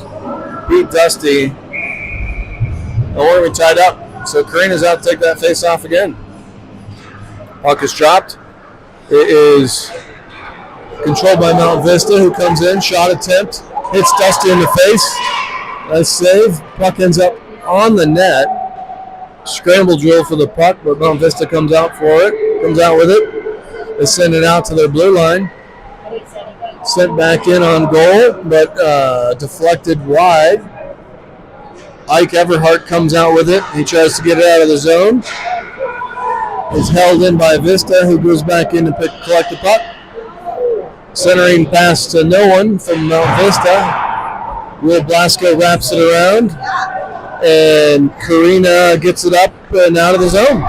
Beat Dusty. And we're tied up. So Karina's out to take that face off again. Puck is dropped. It is controlled by Mount Vista, who comes in. Shot attempt. Hits Dusty in the face. Nice save. Puck ends up on the net. Scramble drill for the puck, but Mount Vista comes out for it. Comes out with it. They send it out to their blue line. Sent back in on goal, but deflected wide. Ike Everhart comes out with it. He tries to get it out of the zone. Is held in by Vista, who goes back in to collect the puck. Centering pass to no one from Mount Vista. Will Blasco wraps it around. And Karina gets it up and out of the zone.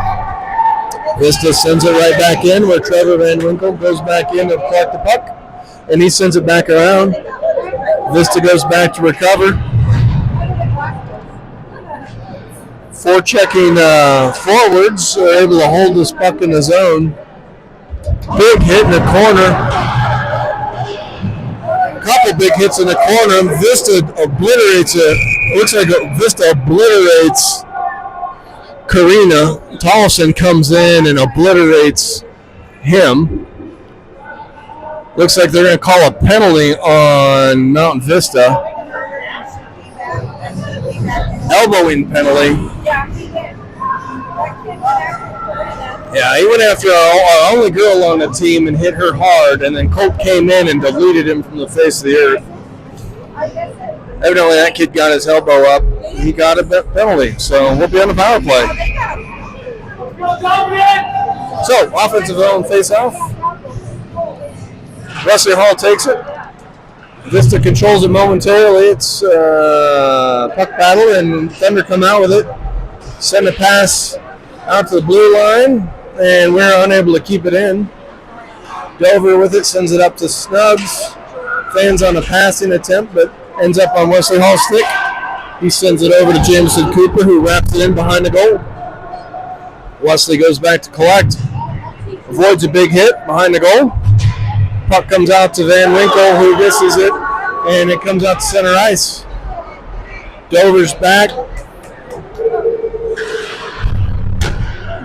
Vista sends it right back in where Trevor Van Winkle goes back in to collect the puck. And he sends it back around. Vista goes back to recover. Forechecking forwards are able to hold this puck in the zone. Big hit in the corner. Couple big hits in the corner. Vista obliterates it. Looks like Vista obliterates Karina. Tollefson comes in and obliterates him. Looks like they're going to call a penalty on Mount Vista. Elbowing penalty. Yeah, he went after our only girl on the team and hit her hard, and then Colt came in and deleted him from the face of the earth. Evidently, that kid got his elbow up. He got a penalty, so we'll be on the power play. So, offensive zone face-off. Wesley Hall takes it. Vista controls it momentarily. It's puck battle, and Thunder come out with it. Send a pass out to the blue line, and we're unable to keep it in. Dover with it, sends it up to Snugs. Fans on a passing attempt, but ends up on Wesley Hall's stick. He sends it over to Jameson Cooper, who wraps it in behind the goal. Wesley goes back to collect. Avoids a big hit behind the goal. Puck comes out to Van Winkle, who misses it, and it comes out to center ice. Dover's back.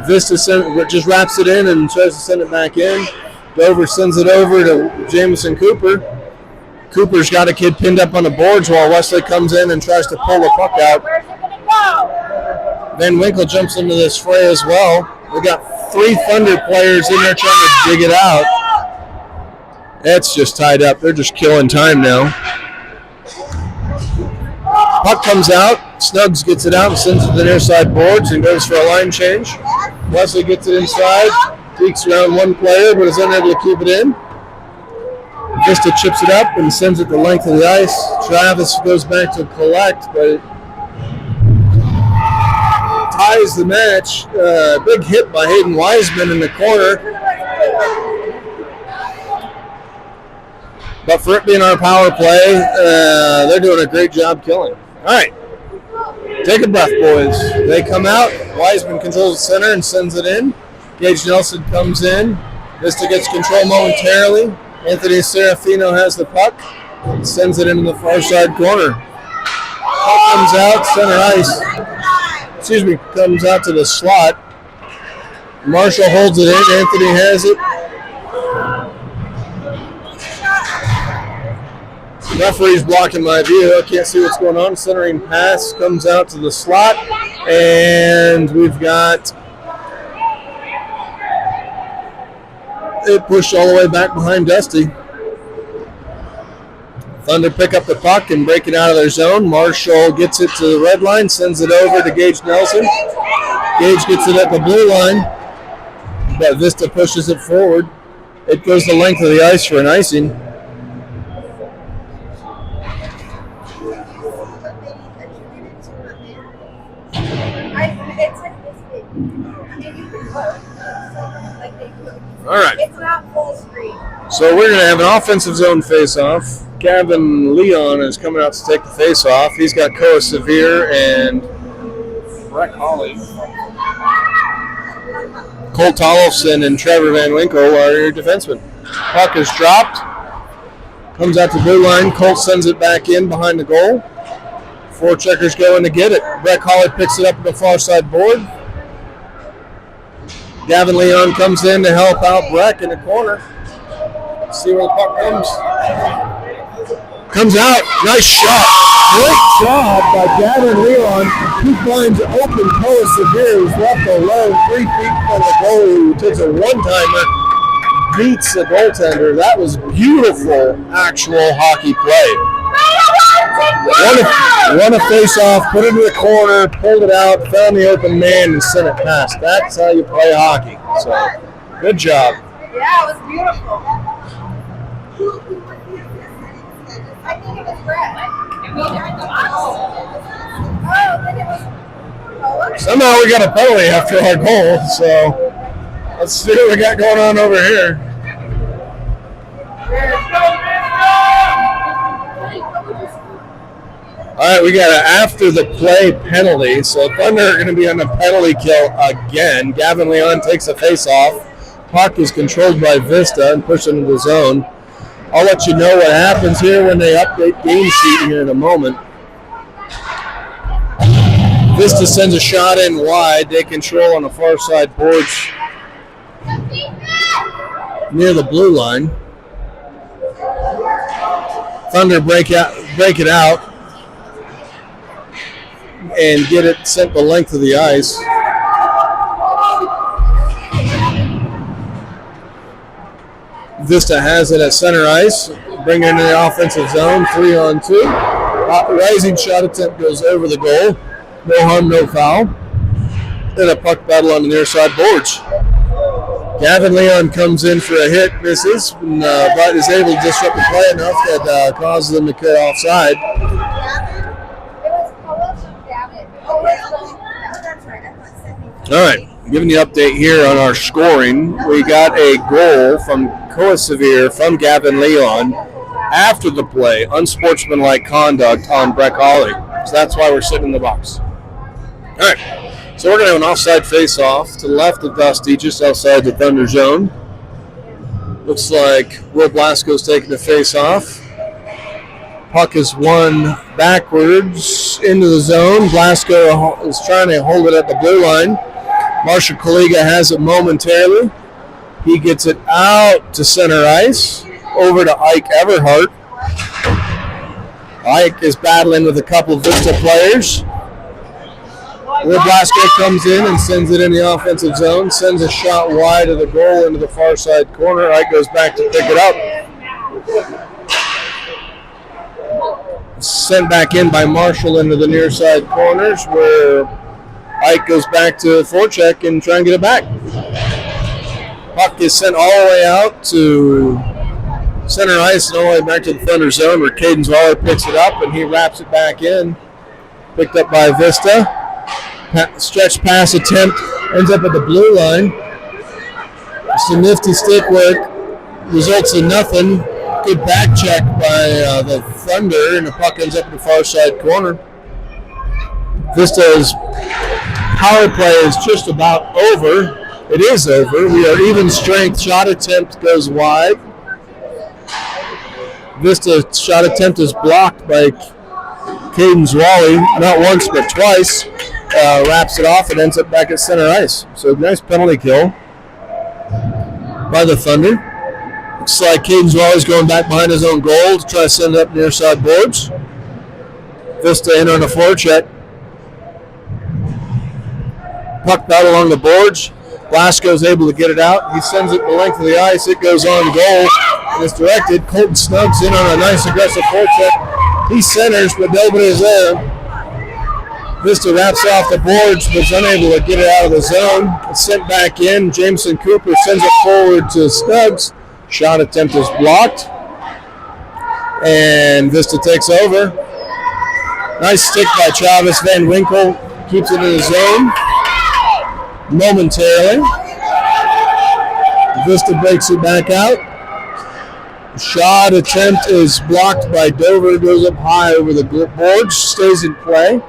Vista just wraps it in and tries to send it back in. Dover sends it over to Jameson Cooper. Cooper's got a kid pinned up on the boards while Wesley comes in and tries to pull the puck out. Van Winkle jumps into this fray as well. We got 3 Thunder players in there trying to dig it out. That's just tied up. They're just killing time now. Puck comes out. Snugs gets it out and sends it to the near side boards and goes for a line change. Wesley gets it inside. Peeks around one player but is unable to keep it in. Vista chips it up and sends it the length of the ice. Travis goes back to collect, but it ties the match. Big hit by Hayden Wiseman in the corner. But for it being our power play, they're doing a great job killing. All right. Take a breath, boys. They come out. Wiseman controls the center and sends it in. Gage Nelson comes in. Vista gets control momentarily. Anthony Serafino has the puck. Sends it into the far side corner. Puck comes out, center ice. Comes out to the slot. Marshall holds it in. Anthony has it. Referee's blocking my view. I can't see what's going on. Centering pass comes out to the slot, and we've got it pushed all the way back behind Dusty. Thunder pick up the puck and break it out of their zone. Marshall gets it to the red line, sends it over to Gage Nelson. Gage gets it at the blue line, but Vista pushes it forward. It goes the length of the ice for an icing. All right. It's not full screen. So we're going to have an offensive zone face-off. Gavin Leon is coming out to take the face-off. He's got Koa Severe and Breck Hawley. Cole Tollefson and Trevor Van Winkle are your defensemen. Puck is dropped. Comes out to blue line. Colt sends it back in behind the goal. 4 checkers go in to get it. Breck Hawley picks it up at the far side board. Gavin Leon comes in to help out Breck in the corner. See where the puck comes. Comes out. Nice shot. Great job by Gavin Leon. He finds open Koa Severe, who's left alone 3 feet from the goalie, who takes a one-timer, beats the goaltender. That was beautiful actual hockey play. Won a face-off, put it in the corner, pulled it out, found the open man, and sent it past. That's how you play hockey. So, good job. Yeah, it was beautiful. I think it was Brett. Somehow we got a penalty after our goal, so let's see what we got going on over here. All right, we got an after the play penalty, so Thunder are going to be on a penalty kill again. Gavin Leon takes a face-off. Puck is controlled by Vista and pushed into the zone. I'll let you know what happens here when they update game sheet here in a moment. Vista sends a shot in wide. They control on the far side boards near the blue line. Thunder break it out and get it sent the length of the ice. Vista has it at center ice, bring it into the offensive zone, 3-on-2. Rising shot attempt goes over the goal. No harm, no foul. Then a puck battle on the near side boards. Gavin Leon comes in for a hit, misses, but is able to disrupt the play enough that causes them to cut offside. All right, giving you an update here on our scoring. We got a goal from Coasevere from Gavin Leon after the play, unsportsmanlike conduct on Breck Hawley. So that's why we're sitting in the box. All right. So we're going to have an offside face-off to the left of Dusty, just outside the Thunder zone. Looks like Will Blasco's taking the face-off. Puck is won backwards into the zone. Blasco is trying to hold it at the blue line. Marshall Kaliga has it momentarily. He gets it out to center ice, over to Ike Everhart. Ike is battling with a couple of Vista players. Will Blasco comes in and sends it in the offensive zone, sends a shot wide of the goal into the far side corner. Ike goes back to pick it up. Sent back in by Marshall into the near side corners where Ike goes back to forecheck and try and get it back. Puck is sent all the way out to center ice and all the way back to the Thunder zone where Caden Zwaller picks it up and he wraps it back in. Picked up by Vista. Stretch pass attempt ends up at the blue line. Some nifty stick work results in nothing. Good back check by the Thunder, and the puck ends up in the far side corner. Vista's power play is just about over. It is over. We are even strength. Shot attempt goes wide. Vista shot attempt is blocked by Caden Zwally, not once but twice. Wraps it off and ends up back at center ice. So nice penalty kill by the Thunder. Looks like Caden Zwally's going back behind his own goal to try to send it up near side boards. Vista in on the forecheck. Puck battle along the boards. Blasco's able to get it out. He sends it the length of the ice. It goes on goal and it's directed. Colton Snuggs in on a nice aggressive forecheck. He centers, but nobody is there. Vista wraps off the boards, but is unable to get it out of the zone. It's sent back in. Jameson Cooper sends it forward to Snuggs. Shot attempt is blocked. And Vista takes over. Nice stick by Travis Van Winkle. Keeps it in the zone momentarily. Vista breaks it back out. Shot attempt is blocked by Dover. Goes up high over the boards. Stays in play.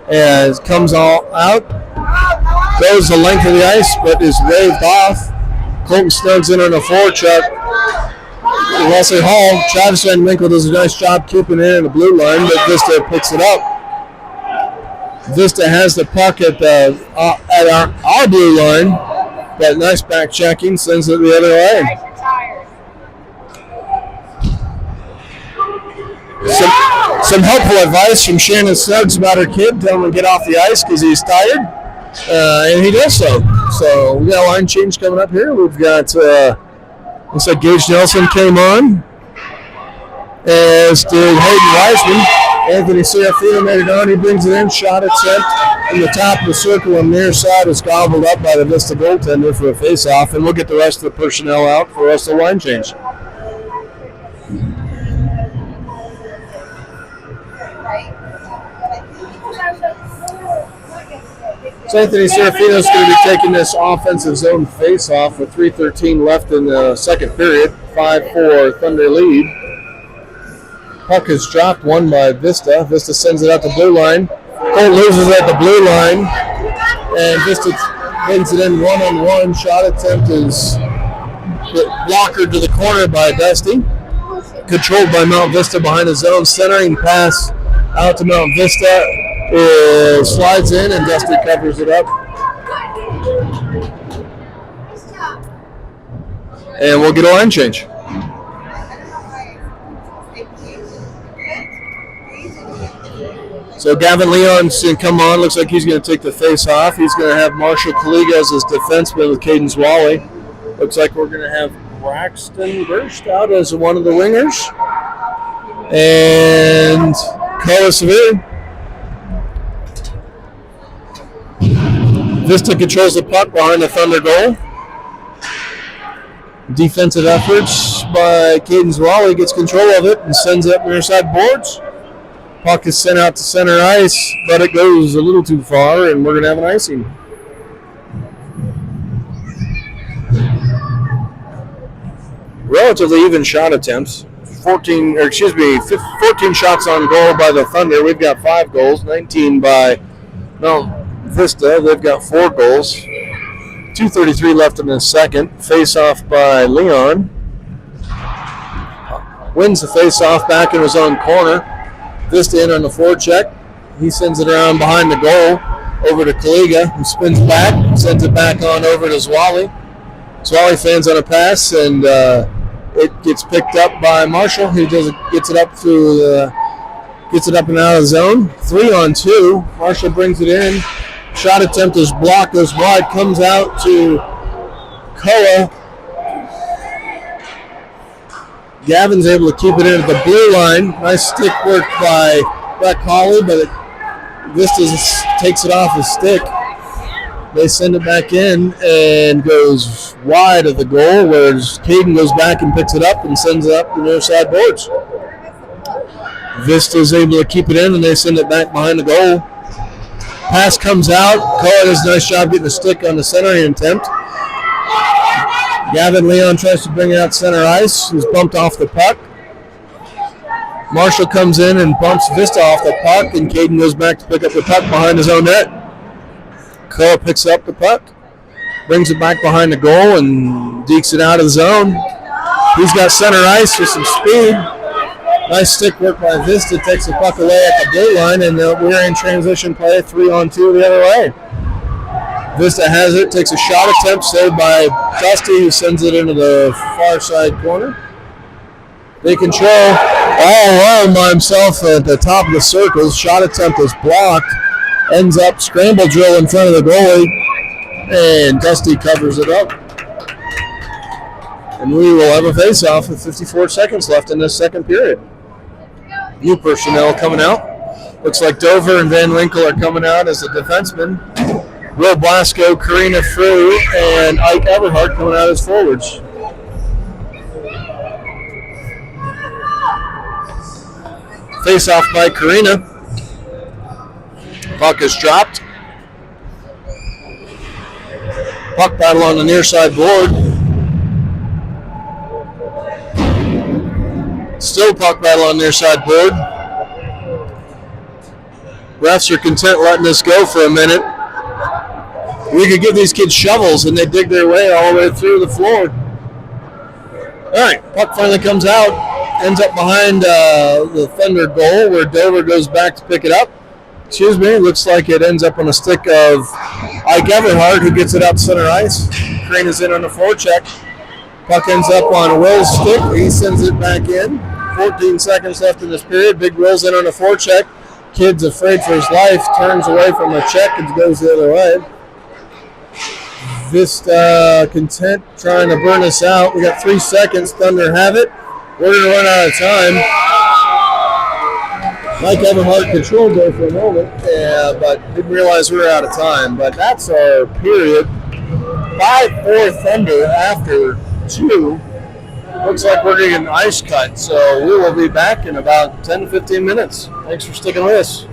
As comes all out, goes the length of the ice, but is waved off. Colton Snuggs in on a forecheck. Wesley Hall, Travis Van Winkle does a nice job keeping it in the blue line, but Vista picks it up. Vista has the puck at our blue line, but nice back checking, sends it the other way. Some helpful advice from Shannon Snuggs about her kid, telling him to get off the ice because he's tired, and he does so. So we got a line change coming up here. We've got, looks like Gage Nelson came on, as did Hayden Weisman. Anthony Serafino made it on. He brings it in, shot attempt in the top of the circle on the near side is gobbled up by the Vista goaltender for a face-off, and we'll get the rest of the personnel out for the rest of the line change. So Anthony Serafino is going to be taking this offensive zone face-off with 3:13 left in the second period. 5-4 Thunder lead. Puck is dropped, won by Vista. Vista sends it out the blue line. Colt loses at the blue line, and Vista brings it in one-on-one. Shot attempt is blockered to the corner by Dusty. Controlled by Mount Vista behind the zone. Centering pass out to Mount Vista. It slides in and Dusty covers it up. And we'll get a line change. So Gavin Leon's going to come on. Looks like he's going to take the face off. He's going to have Marshall Kaliga as his defenseman with Cadence Wally. Looks like we're going to have Braxton Burst out as one of the wingers. And Koa Severe. Vista controls the puck behind the Thunder goal. Defensive efforts by Cadence Wally, gets control of it and sends it up near side boards. Puck is sent out to center ice, but it goes a little too far, and we're going to have an icing. Relatively even shot attempts. 14 shots on goal by the Thunder. We've got 5 goals, 19 by Vista. They've got 4 goals. 2:33 left in the second. Face-off by Leon. Wins the face-off back in his own corner. Vista in on the forecheck. He sends it around behind the goal over to Kaliga, who spins back, sends it back on over to Zwally. Zwally fans on a pass, and it gets picked up by Marshall, who gets it up and out of the zone. 3-on-2. Marshall brings it in. Shot attempt is blocked, goes wide, comes out to Koa. Gavin's able to keep it in at the blue line. Nice stick work by Brett Colley, but Vista takes it off his stick. They send it back in and goes wide of the goal, whereas Caden goes back and picks it up and sends it up the near side boards. Vista's able to keep it in, and they send it back behind the goal. Pass comes out. Koa does a nice job getting a stick on the centering attempt. Gavin Leon tries to bring it out center ice. He's bumped off the puck. Marshall comes in and bumps Vista off the puck, and Caden goes back to pick up the puck behind his own net. Koa picks up the puck, brings it back behind the goal, and dekes it out of the zone. He's got center ice with some speed. Nice stick work by Vista. Takes the puck away at the blue line, and we're in transition play, 3-on-2 the other way. Vista has it, takes a shot attempt, saved by Dusty, who sends it into the far side corner. They control all alone by himself at the top of the circles. Shot attempt is blocked. Ends up scramble drill in front of the goalie, and Dusty covers it up. And we will have a face-off with 54 seconds left in this second period. New personnel coming out. Looks like Dover and Van Winkle are coming out as the defensemen. Will Blasco, Karina Frew, and Ike Everhart coming out as forwards. Face-off by Karina. Puck is dropped. Puck battle on the near side board. Still puck battle on the near side board. Refs are content letting this go for a minute. We could give these kids shovels and they dig their way all the way through the floor. All right, puck finally comes out, ends up behind the Thunder goal where Dover goes back to pick it up. Looks like it ends up on a stick of Ike Everhart, who gets it out center ice. Crane is in on the forecheck. Puck ends up on Will's stick. He sends it back in. 14 seconds left in this period. Big Will's in on the forecheck. Kid's afraid for his life, turns away from the check and goes the other way. Vista content trying to burn us out. We got 3 seconds. Thunder have it. We're going to run out of time. Mike Everhart controlled there for a moment, but didn't realize we were out of time. But that's our period. 5-4 Thunder after 2. Looks like we're getting an ice cut, so we will be back in about 10 to 15 minutes. Thanks for sticking with us.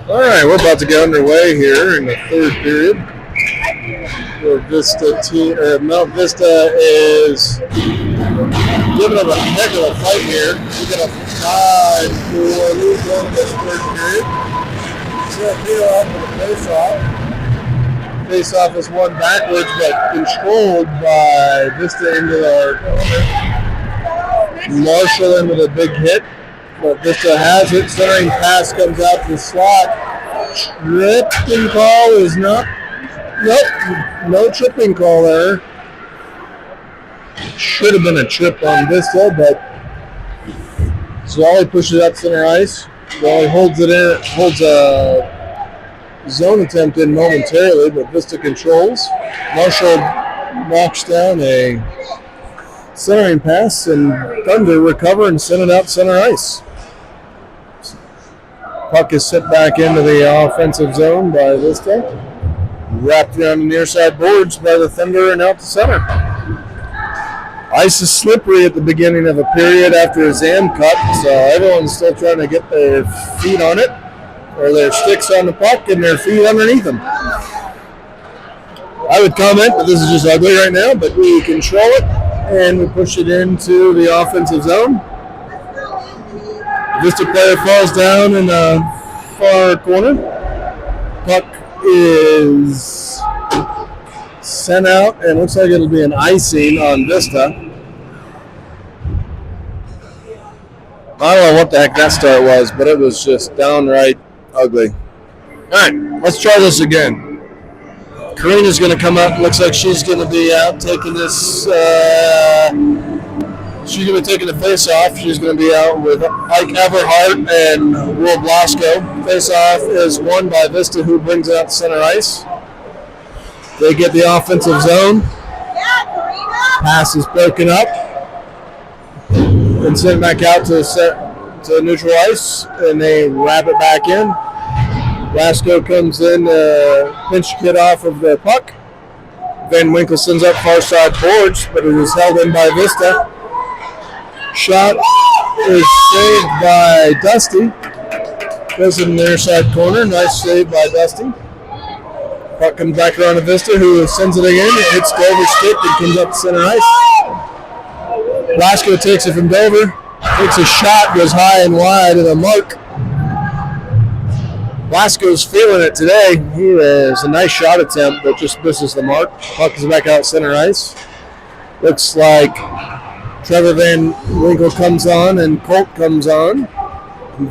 All right, we're about to get underway here in the third period. Where Mount Vista is giving them a heck of a fight here. We got a 5-4 lead going in this third period. Serafina up for the face-off. Face-off is won backwards, but controlled by Vista into our corner. Marshall into the big hit, but Vista has it. Centering pass comes out to the slot. Tripping call is not. Nope, no tripping call there. Should have been a trip on Vista, but Zwally pushes up center ice. Zwally holds it in, holds a zone attempt in momentarily, but Vista controls. Marshall knocks down a centering pass, and Thunder recover and send it out center ice. Puck is sent back into the offensive zone by Vista. Wrapped around the near side boards by the Thunder and out to center. Ice is slippery at the beginning of a period after a Zam cut, so everyone's still trying to get their feet on it, or their sticks on the puck and their feet underneath them. I would comment that this is just ugly right now, but we control it and we push it into the offensive zone. Vista player falls down in the far corner. Puck is sent out, and looks like it'll be an icing on Vista. I don't know what the heck that start was, but it was just downright ugly. All right, let's try this again. Karina's going to come up. Looks like she's going to be out taking this. She's going to be taking the face-off. She's going to be out with Ike Everhart and Will Blasco. Face-off is won by Vista, who brings it out to center ice. They get the offensive zone. Pass is broken up and sent back out to neutral ice, and they wrap it back in. Blasco comes in, pinch hit off of the puck. Van Winkle sends up far side boards, but it is held in by Vista. Shot is saved by Dusty. Goes in the near side corner. Nice save by Dusty. Puck comes back around to Vista, who sends it again. It hits Dover's stick and comes up to center ice. Blasco takes it from Dover. Takes a shot, goes high and wide to the mark. Blasco's feeling it today. He has a nice shot attempt, but just misses the mark. Puck is back out center ice. Looks like Trevor Van Winkle comes on and Colt comes on.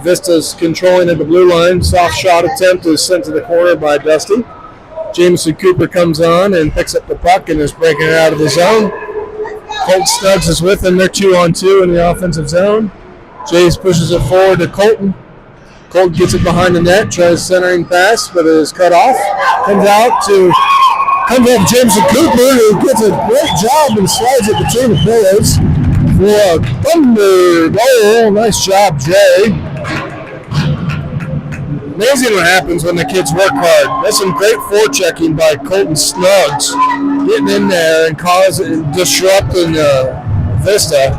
Vista's controlling at the blue line. Soft shot attempt is sent to the corner by Dusty. Jameson Cooper comes on and picks up the puck and is breaking it out of the zone. Colt Snuggs is with him. They're 2-on-2 in the offensive zone. Jays pushes it forward to Colton. Colt gets it behind the net, tries centering pass, but it is cut off. Comes out Jameson Cooper, who gets a great job and slides it between the pillars for a Thunder goal. Nice job, Jay. Amazing what happens when the kids work hard. That's some great forechecking by Colton Snuggs, getting in there and disrupting Vista.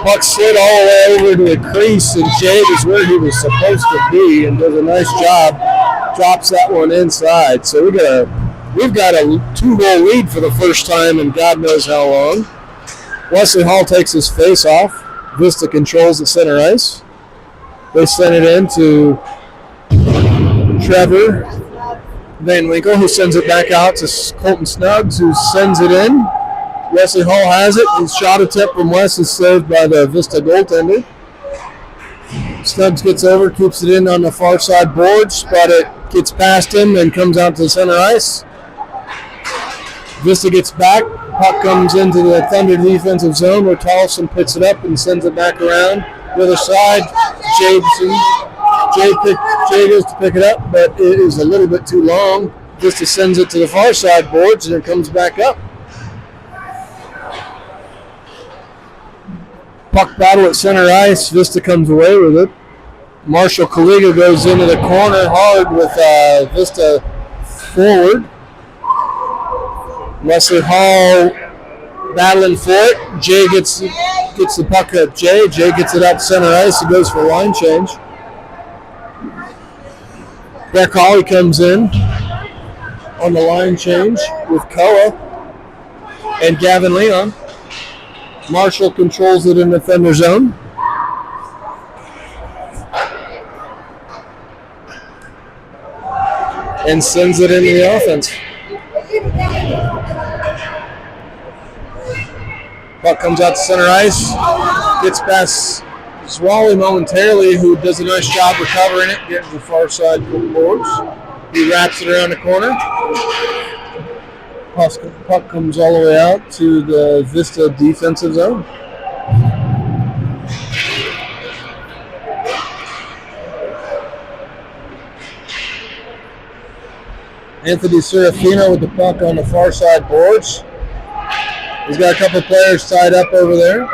Puck slid all the way over to the crease, and Jade is where he was supposed to be and does a nice job. Drops that one inside. So we've got a 2-goal lead for the first time in God knows how long. Wesley Hall takes his face off. Vista controls the center ice. They send it in to Trevor Van Winkle, who sends it back out to Colton Snuggs, who sends it in. Wesley Hall has it. His shot attempt from West is saved by the Vista goaltender. Snuggs gets over, keeps it in on the far side boards, but it gets past him and comes out to the center ice. Vista gets back. Puck comes into the Thunder defensive zone where Tolson picks it up and sends it back around. The other side, Jay goes to pick it up, but it is a little bit too long. Vista sends it to the far side boards, and it comes back up. Puck battle at center ice. Vista comes away with it. Marshall Kaliga goes into the corner hard with Vista forward. Wesley Hall battling for it. Jay gets the puck up. Jay gets it up center ice. He goes for a line change. Beck Hawley comes in on the line change with Koa and Gavin Leon. Marshall controls it in the Thunder zone. And sends it into the offense. Puck comes out to center ice. Gets past Zwally momentarily, who does a nice job recovering it, getting to the far side boards. He wraps it around the corner. Puck comes all the way out to the Vista defensive zone. Anthony Serafino with the puck on the far side boards. He's got a couple players tied up over there.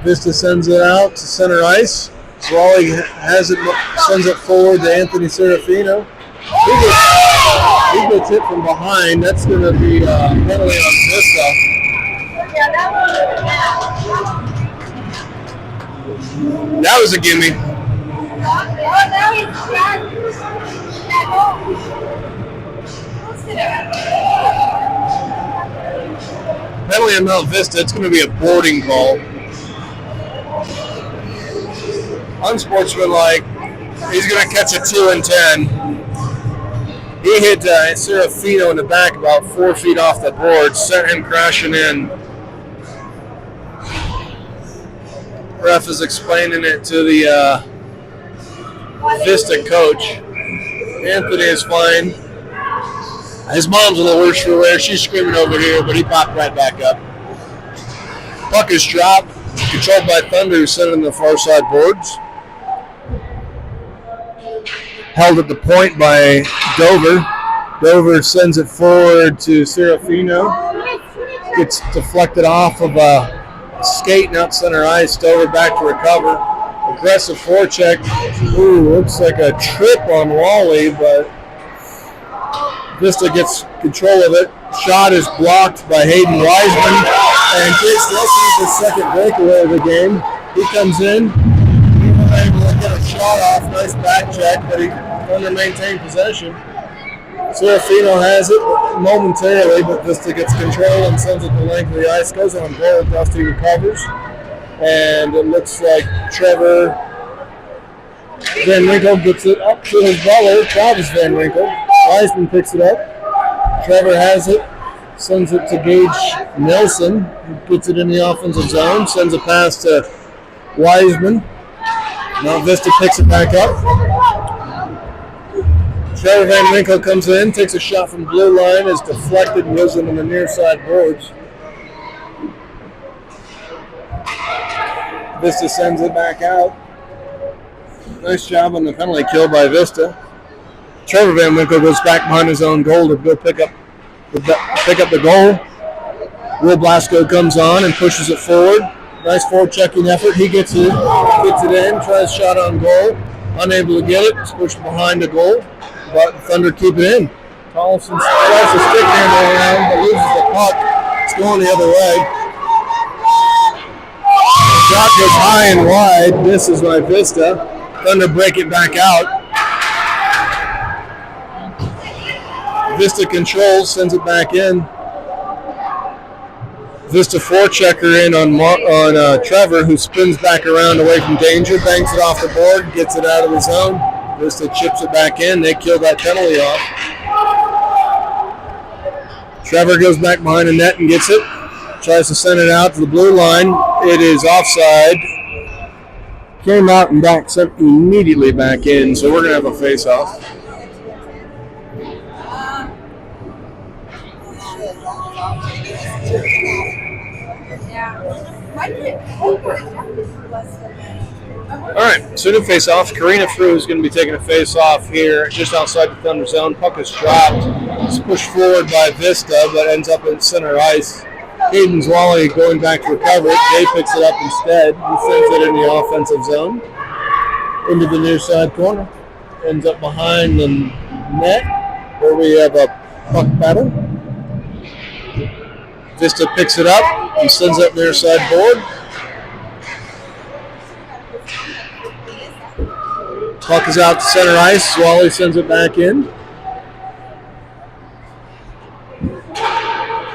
Vista sends it out to center ice. Zwally has it, sends it forward to Anthony Serafino. He gets hit from behind. That's going to be a penalty on Vista. That was a gimme. Penalty on Mount Vista. It's going to be a boarding call. Unsportsmanlike. He's going to catch a 2 and 10. He hit Serafino in the back about 4 feet off the board, sent him crashing in. Ref is explaining it to the Vista coach. Anthony is fine. His mom's a little worse for wear. She's screaming over here, but he popped right back up. Puck is dropped, controlled by Thunder, who sent it in the far side boards. Held at the point by Dover. Dover sends it forward to Serafino. Gets deflected off of a skate out center ice. Dover back to recover. Aggressive forecheck. Ooh, looks like a trip on Wally, but Vista gets control of it. Shot is blocked by Hayden Wiseman. And Chris Nelson is the second breakaway of the game. He comes in. Able to get a shot off, nice back check, but he under maintained possession. Serafino has it momentarily, but Vista gets control and sends it the length of the ice. Goes on goal. Dusty recovers, and it looks like Trevor Van Winkle gets it up to his brother, Travis Van Winkle. Wiseman picks it up. Trevor has it, sends it to Gage Nelson, who gets it in the offensive zone. Sends a pass to Wiseman. Now Vista picks it back up. Trevor Van Winkle comes in, takes a shot from blue line, is deflected and goes into the near side boards. Vista sends it back out. Nice job on the penalty kill by Vista. Trevor Van Winkle goes back behind his own goal to go pick up the goal. Will Blasco comes on and pushes it forward. Nice forward-checking effort. He gets it in, tries shot on goal. Unable to get it. It's pushed behind the goal. But Thunder keep it in. Tollefson tries to stick handle around, but loses the puck. It's going the other way. Shot goes high and wide. This is by Vista. Thunder break it back out. Vista controls, sends it back in. Vista forechecker in on Trevor, who spins back around away from danger, bangs it off the board, gets it out of the zone. Vista chips it back in. They kill that penalty off. Trevor goes back behind the net and gets it. Tries to send it out to the blue line. It is offside. Came out and sent immediately back in, so we're going to have a face-off. All right, so new face-off. Karina Frew is going to be taking a face-off here just outside the Thunder zone. Puck is dropped. It's pushed forward by Vista, but ends up in center ice. Hayden Zwally going back to recover it. Jay picks it up instead. He sends it in the offensive zone into the near side corner. Ends up behind the net where we have a puck battle. Vista picks it up and sends it near side board. Puck is out to center ice. Wally sends it back in.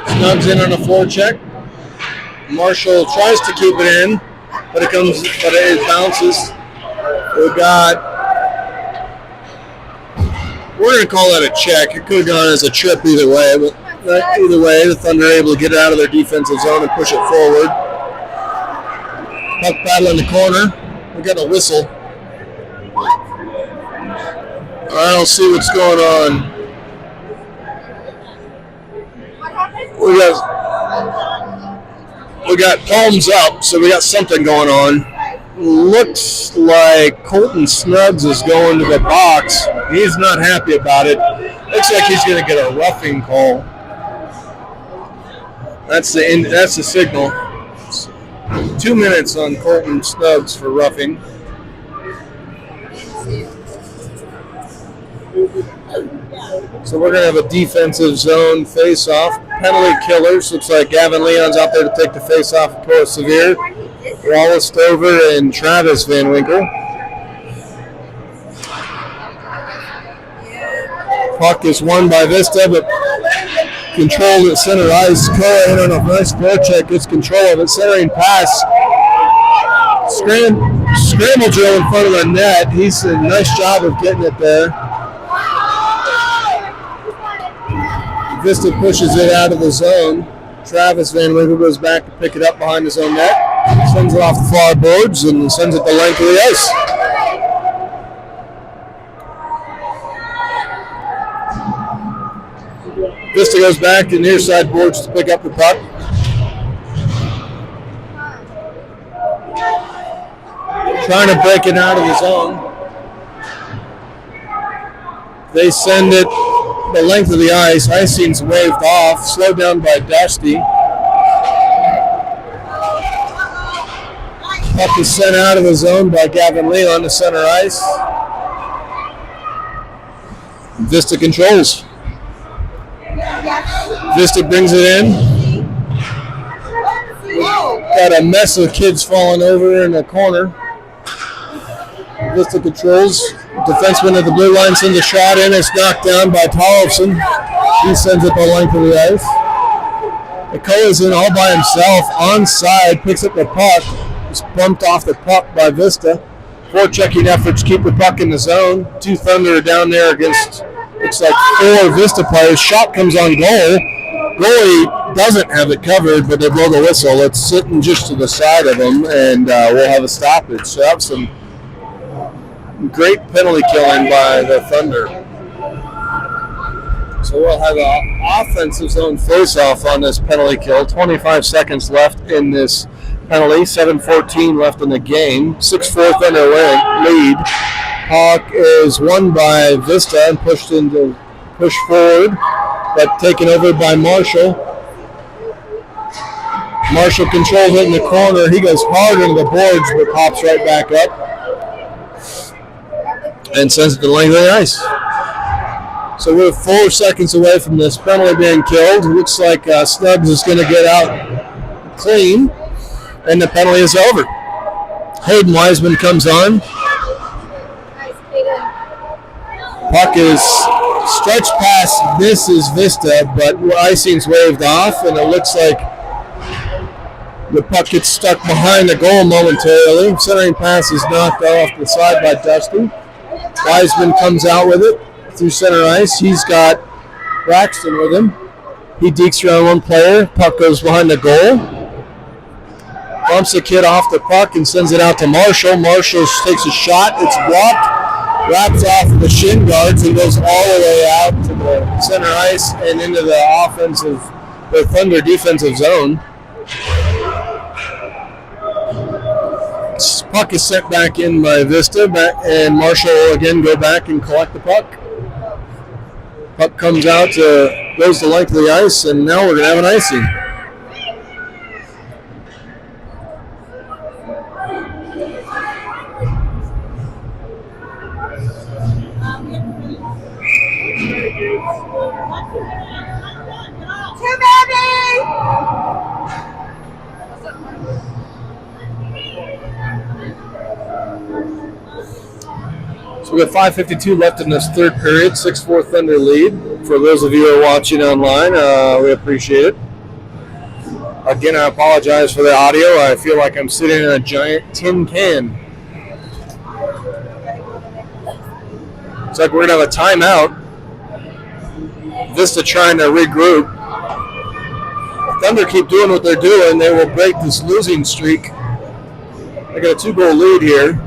Snugs in on a forecheck. Marshall tries to keep it in, but it bounces. We're going to call that a check. It could have gone as a trip either way, but either way, the Thunder are able to get it out of their defensive zone and push it forward. Puck battle in the corner. We got a whistle. I don't see what's going on. We got palms up, so we got something going on. Looks like Colton Snugs is going to the box. He's not happy about it. Looks like he's going to get a roughing call. That's the signal. 2 minutes on Colton Snugs for roughing. So we're going to have a defensive zone face-off. Penalty killers. Looks like Gavin Leon's out there to take the face-off of Cora Severe. Wallace Stover and Travis Van Winkle. Puck is won by Vista, but controlled at center ice. Cora in on a nice forecheck, gets control of it. Centering pass. Scramble drill in front of the net. He's a nice job of getting it there. Vista pushes it out of the zone. Travis Van Winkle goes back to pick it up behind his own net. Sends it off the far boards and sends it the length of the ice. Vista goes back to near side boards to pick up the puck. Trying to break it out of the zone. They send it the length of the ice. Icing's waved off. Slowed down by Dusty. Puck is sent out of the zone by Gavin Leon to center ice. Vista controls. Vista brings it in. Got a mess of kids falling over in the corner. Vista controls. Defenseman at the blue line sends a shot in. It's knocked down by Tollefson. He sends it the length of the ice. McCullough's in all by himself. Onside, picks up the puck. It's bumped off the puck by Vista. Forechecking efforts keep the puck in the zone. 2 Thunder are down there against, looks like 4 Vista players. Shot comes on goal. Goalie doesn't have it covered, but they blow the whistle. It's sitting just to the side of them, and we'll have a stoppage. So that's some great penalty killing by the Thunder. So we'll have an offensive zone face-off on this penalty kill. 25 seconds left in this penalty. 7:14 left in the game. 6-4 Thunder lead. Puck is won by Vista and pushed forward, but taken over by Marshall. Marshall controls it in the corner. He goes hard into the boards, but pops right back up and sends it to the length of the ice. So we're 4 seconds away from this penalty being killed. It looks like Snugs is going to get out clean, and the penalty is over. Hayden Wiseman comes on. Puck is stretched past misses Vista, but icing's waved off, and it looks like the puck gets stuck behind the goal momentarily. Centering pass is knocked off the side by Dusty. Wiseman comes out with it through center ice. He's got Braxton with him. He dekes around one player. Puck goes behind the goal. Bumps the kid off the puck and sends it out to Marshall. Marshall takes a shot. It's blocked. Wraps off the shin guards and goes all the way out to the center ice and into the Thunder defensive zone. Puck is sent back in by Vista, and Marshall will again go back and collect the puck. Puck comes out, goes the length of the ice, and now we're going to have an icing. So we got 5:52 left in this third period, 6-4 Thunder lead. For those of you who are watching online, we appreciate it. Again, I apologize for the audio. I feel like I'm sitting in a giant tin can. It's like we're going to have a timeout. Vista trying to regroup. Thunder keep doing what they're doing. They will break this losing streak. They got a 2-goal lead here.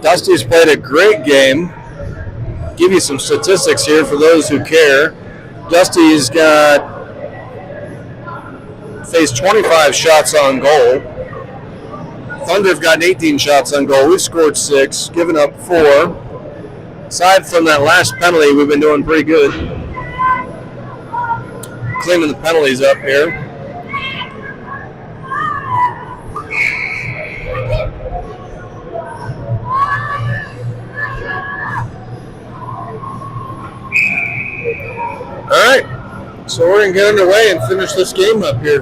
Dusty's played a great game. Give you some statistics here for those who care. Dusty's faced 25 shots on goal. Thunder have gotten 18 shots on goal. We've scored 6, given up 4. Aside from that last penalty, we've been doing pretty good. Cleaning the penalties up here. All right, so we're going to get underway and finish this game up here.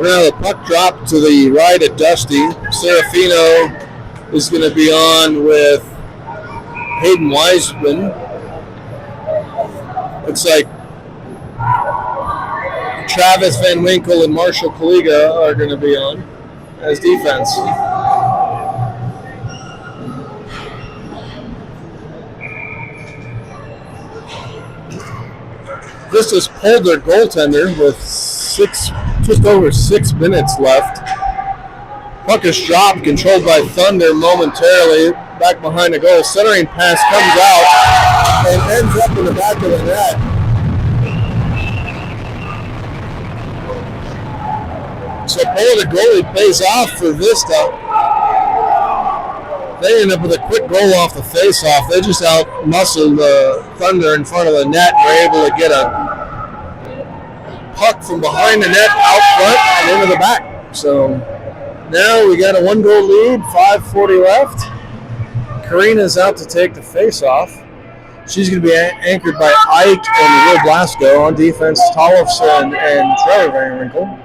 Now the puck dropped to the right at Dusty. Serafino is going to be on with Hayden Wiseman. Looks like Travis Van Winkle and Marshall Kaliga are going to be on as defense. Vista's pulled their goaltender with just over 6 minutes left. Puck is dropped, controlled by Thunder momentarily, back behind the goal. Centering pass comes out and ends up in the back of the net. So pull the goalie pays off for Vista. They end up with a quick goal off the face-off. They just out-muscled the Thunder in front of the net and were able to get a puck from behind the net out front and into the back. So now we got a 1-goal lead, 5:40 left. Karina's out to take the face-off. She's going to be anchored by Ike and Will Blasco. On defense, Tollefson and Trevor Van Winkle.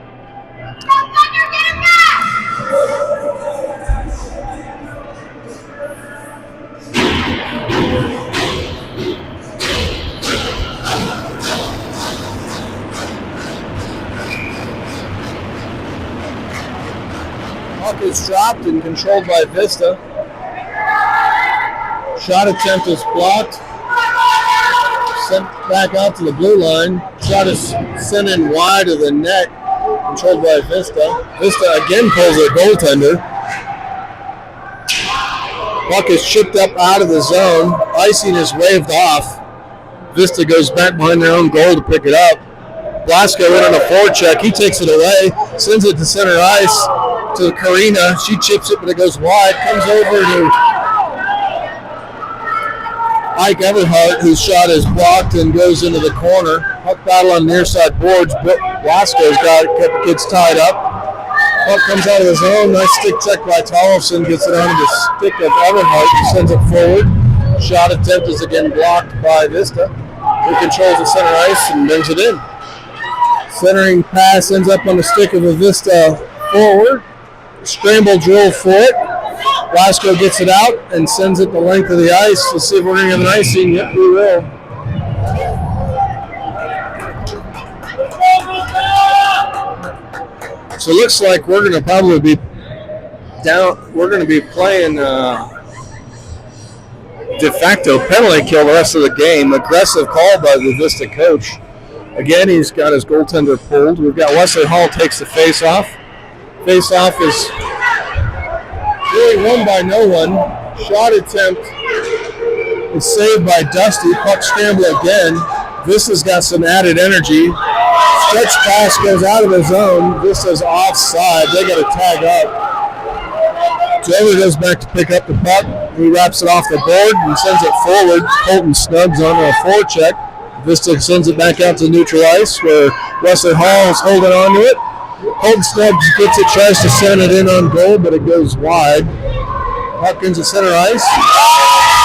Puck is dropped and controlled by Vista. Shot attempt is blocked. Sent back out to the blue line. Shot is sent in wide of the net. Controlled by Vista. Vista again pulls their goaltender. Puck is chipped up out of the zone. Icing is waved off. Vista goes back behind their own goal to pick it up. Blasco in on a forecheck. He takes it away. Sends it to center ice to Karina. She chips it, but it goes wide. Comes over to Ike Everhart, whose shot is blocked and goes into the corner. Puck battle on the near side boards. Blasco's got it, kept the kids tied up. Puck comes out of the zone. Nice stick check by Tollefson. Gets it onto the stick of Everhart and sends it forward. Shot attempt is again blocked by Vista, who controls the center ice and brings it in. Centering pass ends up on the stick of a Vista forward. Scramble drill for it. Blasco gets it out and sends it the length of the ice. Let's see if we're going to have an icing. Yep, we will. So it looks like we're going to probably be down. We're going to be playing de facto penalty kill the rest of the game. Aggressive call by the Vista coach. Again, he's got his goaltender pulled. We've got Wesley Hall takes the face-off. Face-off is really won by no one. Shot attempt is saved by Dusty. Puck scramble again. Vista's got some added energy. Stretch pass goes out of the zone. Vista's offside. They got to tag up. Taylor goes back to pick up the puck. He wraps it off the board and sends it forward. Colton Snubbs on a forecheck. Vista sends it back out to neutral ice where Wesley Hall is holding on to it. Colton Snubbs gets it, tries to send it in on goal, but it goes wide. Hopkins at center ice.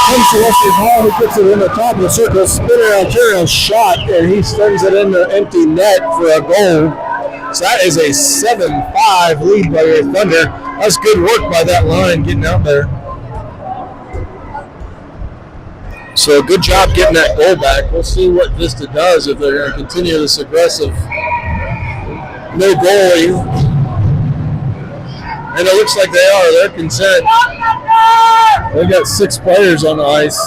Comes to Wesley Hall, who puts it in the top of the circle. Spin around, turn around shot, and he sends it in the empty net for a goal. So that is a 7-5 lead by your Thunder. That's good work by that line getting out there. So good job getting that goal back. We'll see what Vista does if they're going to continue this aggressive no goalie. And it looks like they are. They're content. They've got 6 players on the ice.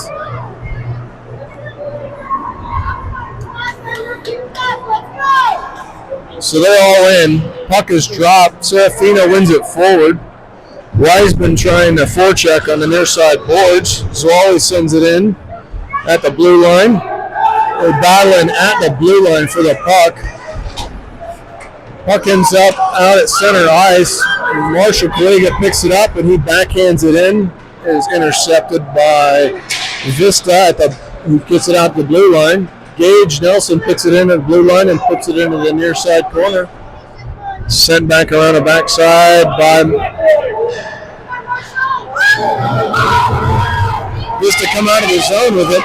So they're all in. Puck is dropped. Serafino wins it forward. Wiseman trying to forecheck on the near side boards. Zwally sends it in at the blue line. They're battling at the blue line for the puck. Puck ends up out at center ice. Marshall Kaliga picks it up and he backhands it in. It is intercepted by Vista who gets it out the blue line. Gage Nelson picks it in at the blue line and puts it into the near side corner. Sent back around the backside by Vista come out of the zone with it.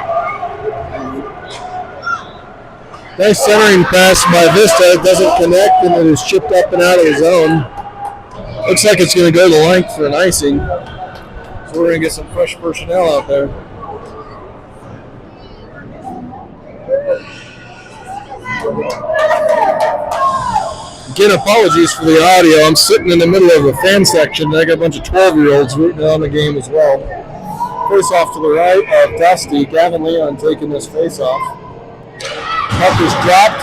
Nice centering pass by Vista. It doesn't connect and it is chipped up and out of the zone. Looks like it's going to go to length for an icing. So we're going to get some fresh personnel out there. Again, apologies for the audio. I'm sitting in the middle of the fan section and I got a bunch of 12-year-olds rooting on the game as well. Face off to the right of Dusty. Gavin Leon taking this face off. Puck is dropped.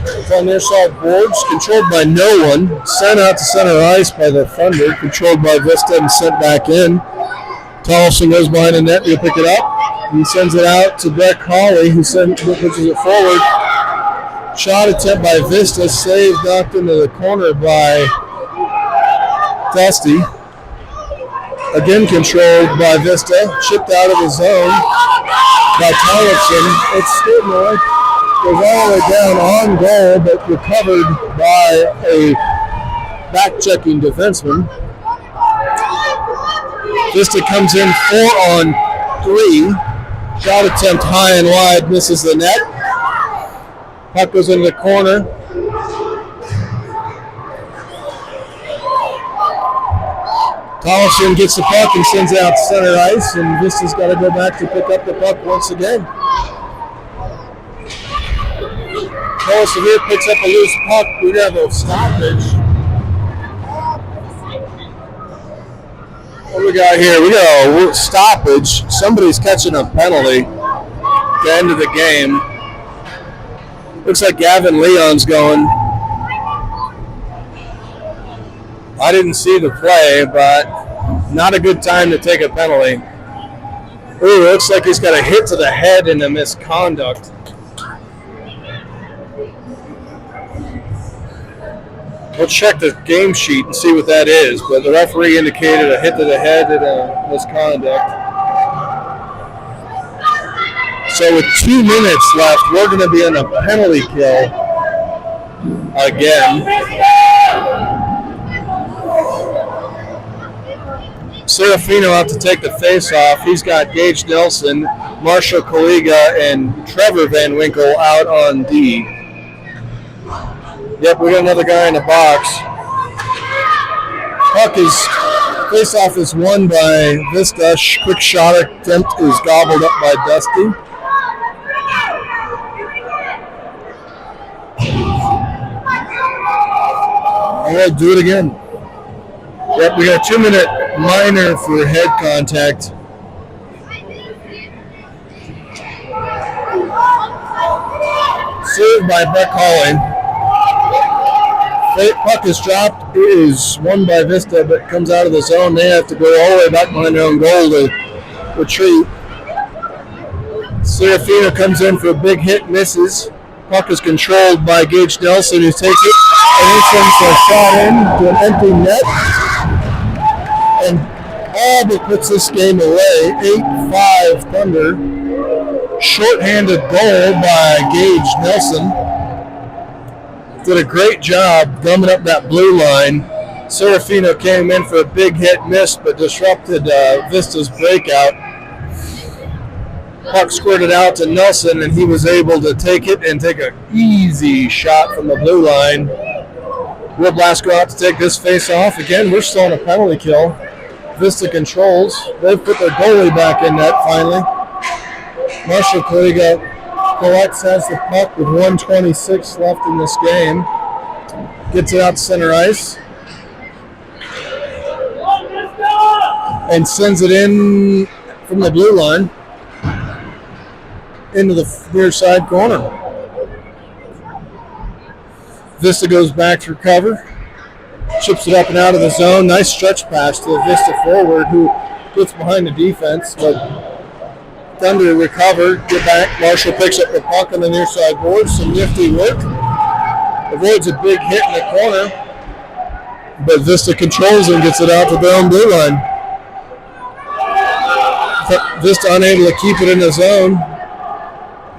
It's on their side boards, controlled by no one. Sent out to center ice by the Thunder, controlled by Vista and sent back in. Tollefson goes behind the net to pick it up. He sends it out to Beck Hawley, who pushes it forward. Shot attempt by Vista, saved, knocked into the corner by Dusty. Again controlled by Vista, chipped out of the zone by Tollefson. It's Skidmore. Goes all the way down on goal, but recovered by a back-checking defenseman. Vista comes in 4-on-3. Shot attempt high and wide, misses the net. Puck goes into the corner. Tollefson gets the puck and sends it out to center ice, and Vista's got to go back to pick up the puck once again. Severe picks up a loose puck. We have a stoppage. What do we got here? We got a stoppage. Somebody's catching a penalty at the end of the game. Looks like Gavin Leon's going. I didn't see the play, but not a good time to take a penalty. Ooh, looks like he's got a hit to the head and a misconduct. We'll check the game sheet and see what that is, but the referee indicated a hit to the head and a misconduct. So with 2 minutes left, we're going to be on a penalty kill again. Serafino out to take the face-off. He's got Gage Nelson, Marshall Kaliga, and Trevor Van Winkle out on D. Yep, we got another guy in the box. Face-off is won by Vista. Quick shot attempt is gobbled up by Dusty. And we'll do it again. Yep, we got a 2-minute minor for head contact. Served by Beck Hawley. Puck is dropped. It is won by Vista, but comes out of the zone. They have to go all the way back behind their own goal to retreat. Serafino comes in for a big hit, misses. Puck is controlled by Gage Nelson, who takes it, and he sends a shot in to an empty net. And all but puts this game away. 8-5 Thunder. Short-handed goal by Gage Nelson. Did a great job gumming up that blue line. Serafino came in for a big hit, missed, but disrupted Vista's breakout. Puck squirted out to Nelson, and he was able to take it and take an easy shot from the blue line. Will Blast go out to take this face off. Again, we're still on a penalty kill. Vista controls. They've put their goalie back in net finally. Marshall Kaliga collects, has the puck with 1:26 left in this game. Gets it out to center ice. And sends it in from the blue line into the near side corner. Vista goes back to recover. Chips it up and out of the zone. Nice stretch pass to the Vista forward who gets behind the defense. But Thunder recover, get back. Marshall picks up the puck on the near side board. Some nifty work. Avoids a big hit in the corner. But Vista controls and gets it out to their own blue line. Vista unable to keep it in the zone.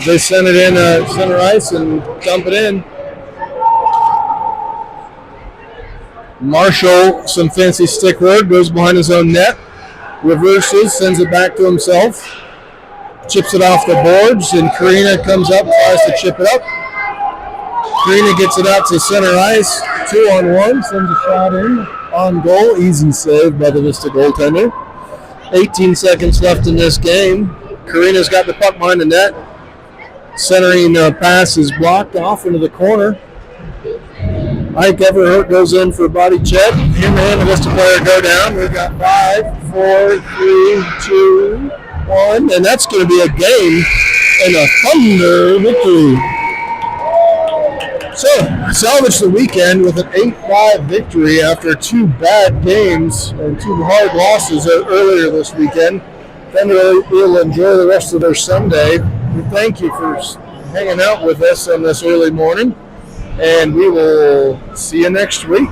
They send it in center ice and dump it in. Marshall, some fancy stick work, goes behind his own net, reverses, sends it back to himself, chips it off the boards, and Karina comes up, tries to chip it up. Karina gets it out to center ice, 2-on-1, sends a shot in, on goal, easy save by the Vista goaltender. 18 seconds left in this game. Karina's got the puck behind the net. Centering pass is blocked off into the corner. Ike Everhart goes in for a body check. Him and the Vista player go down. We've got 5, 4, 3, 2, 1, and that's going to be a game and a Thunder victory. So, salvage the weekend with an 8-5 victory after 2 bad games and 2 hard losses earlier this weekend. Thunder will enjoy the rest of their Sunday. We thank you for hanging out with us on this early morning, and we will see you next week.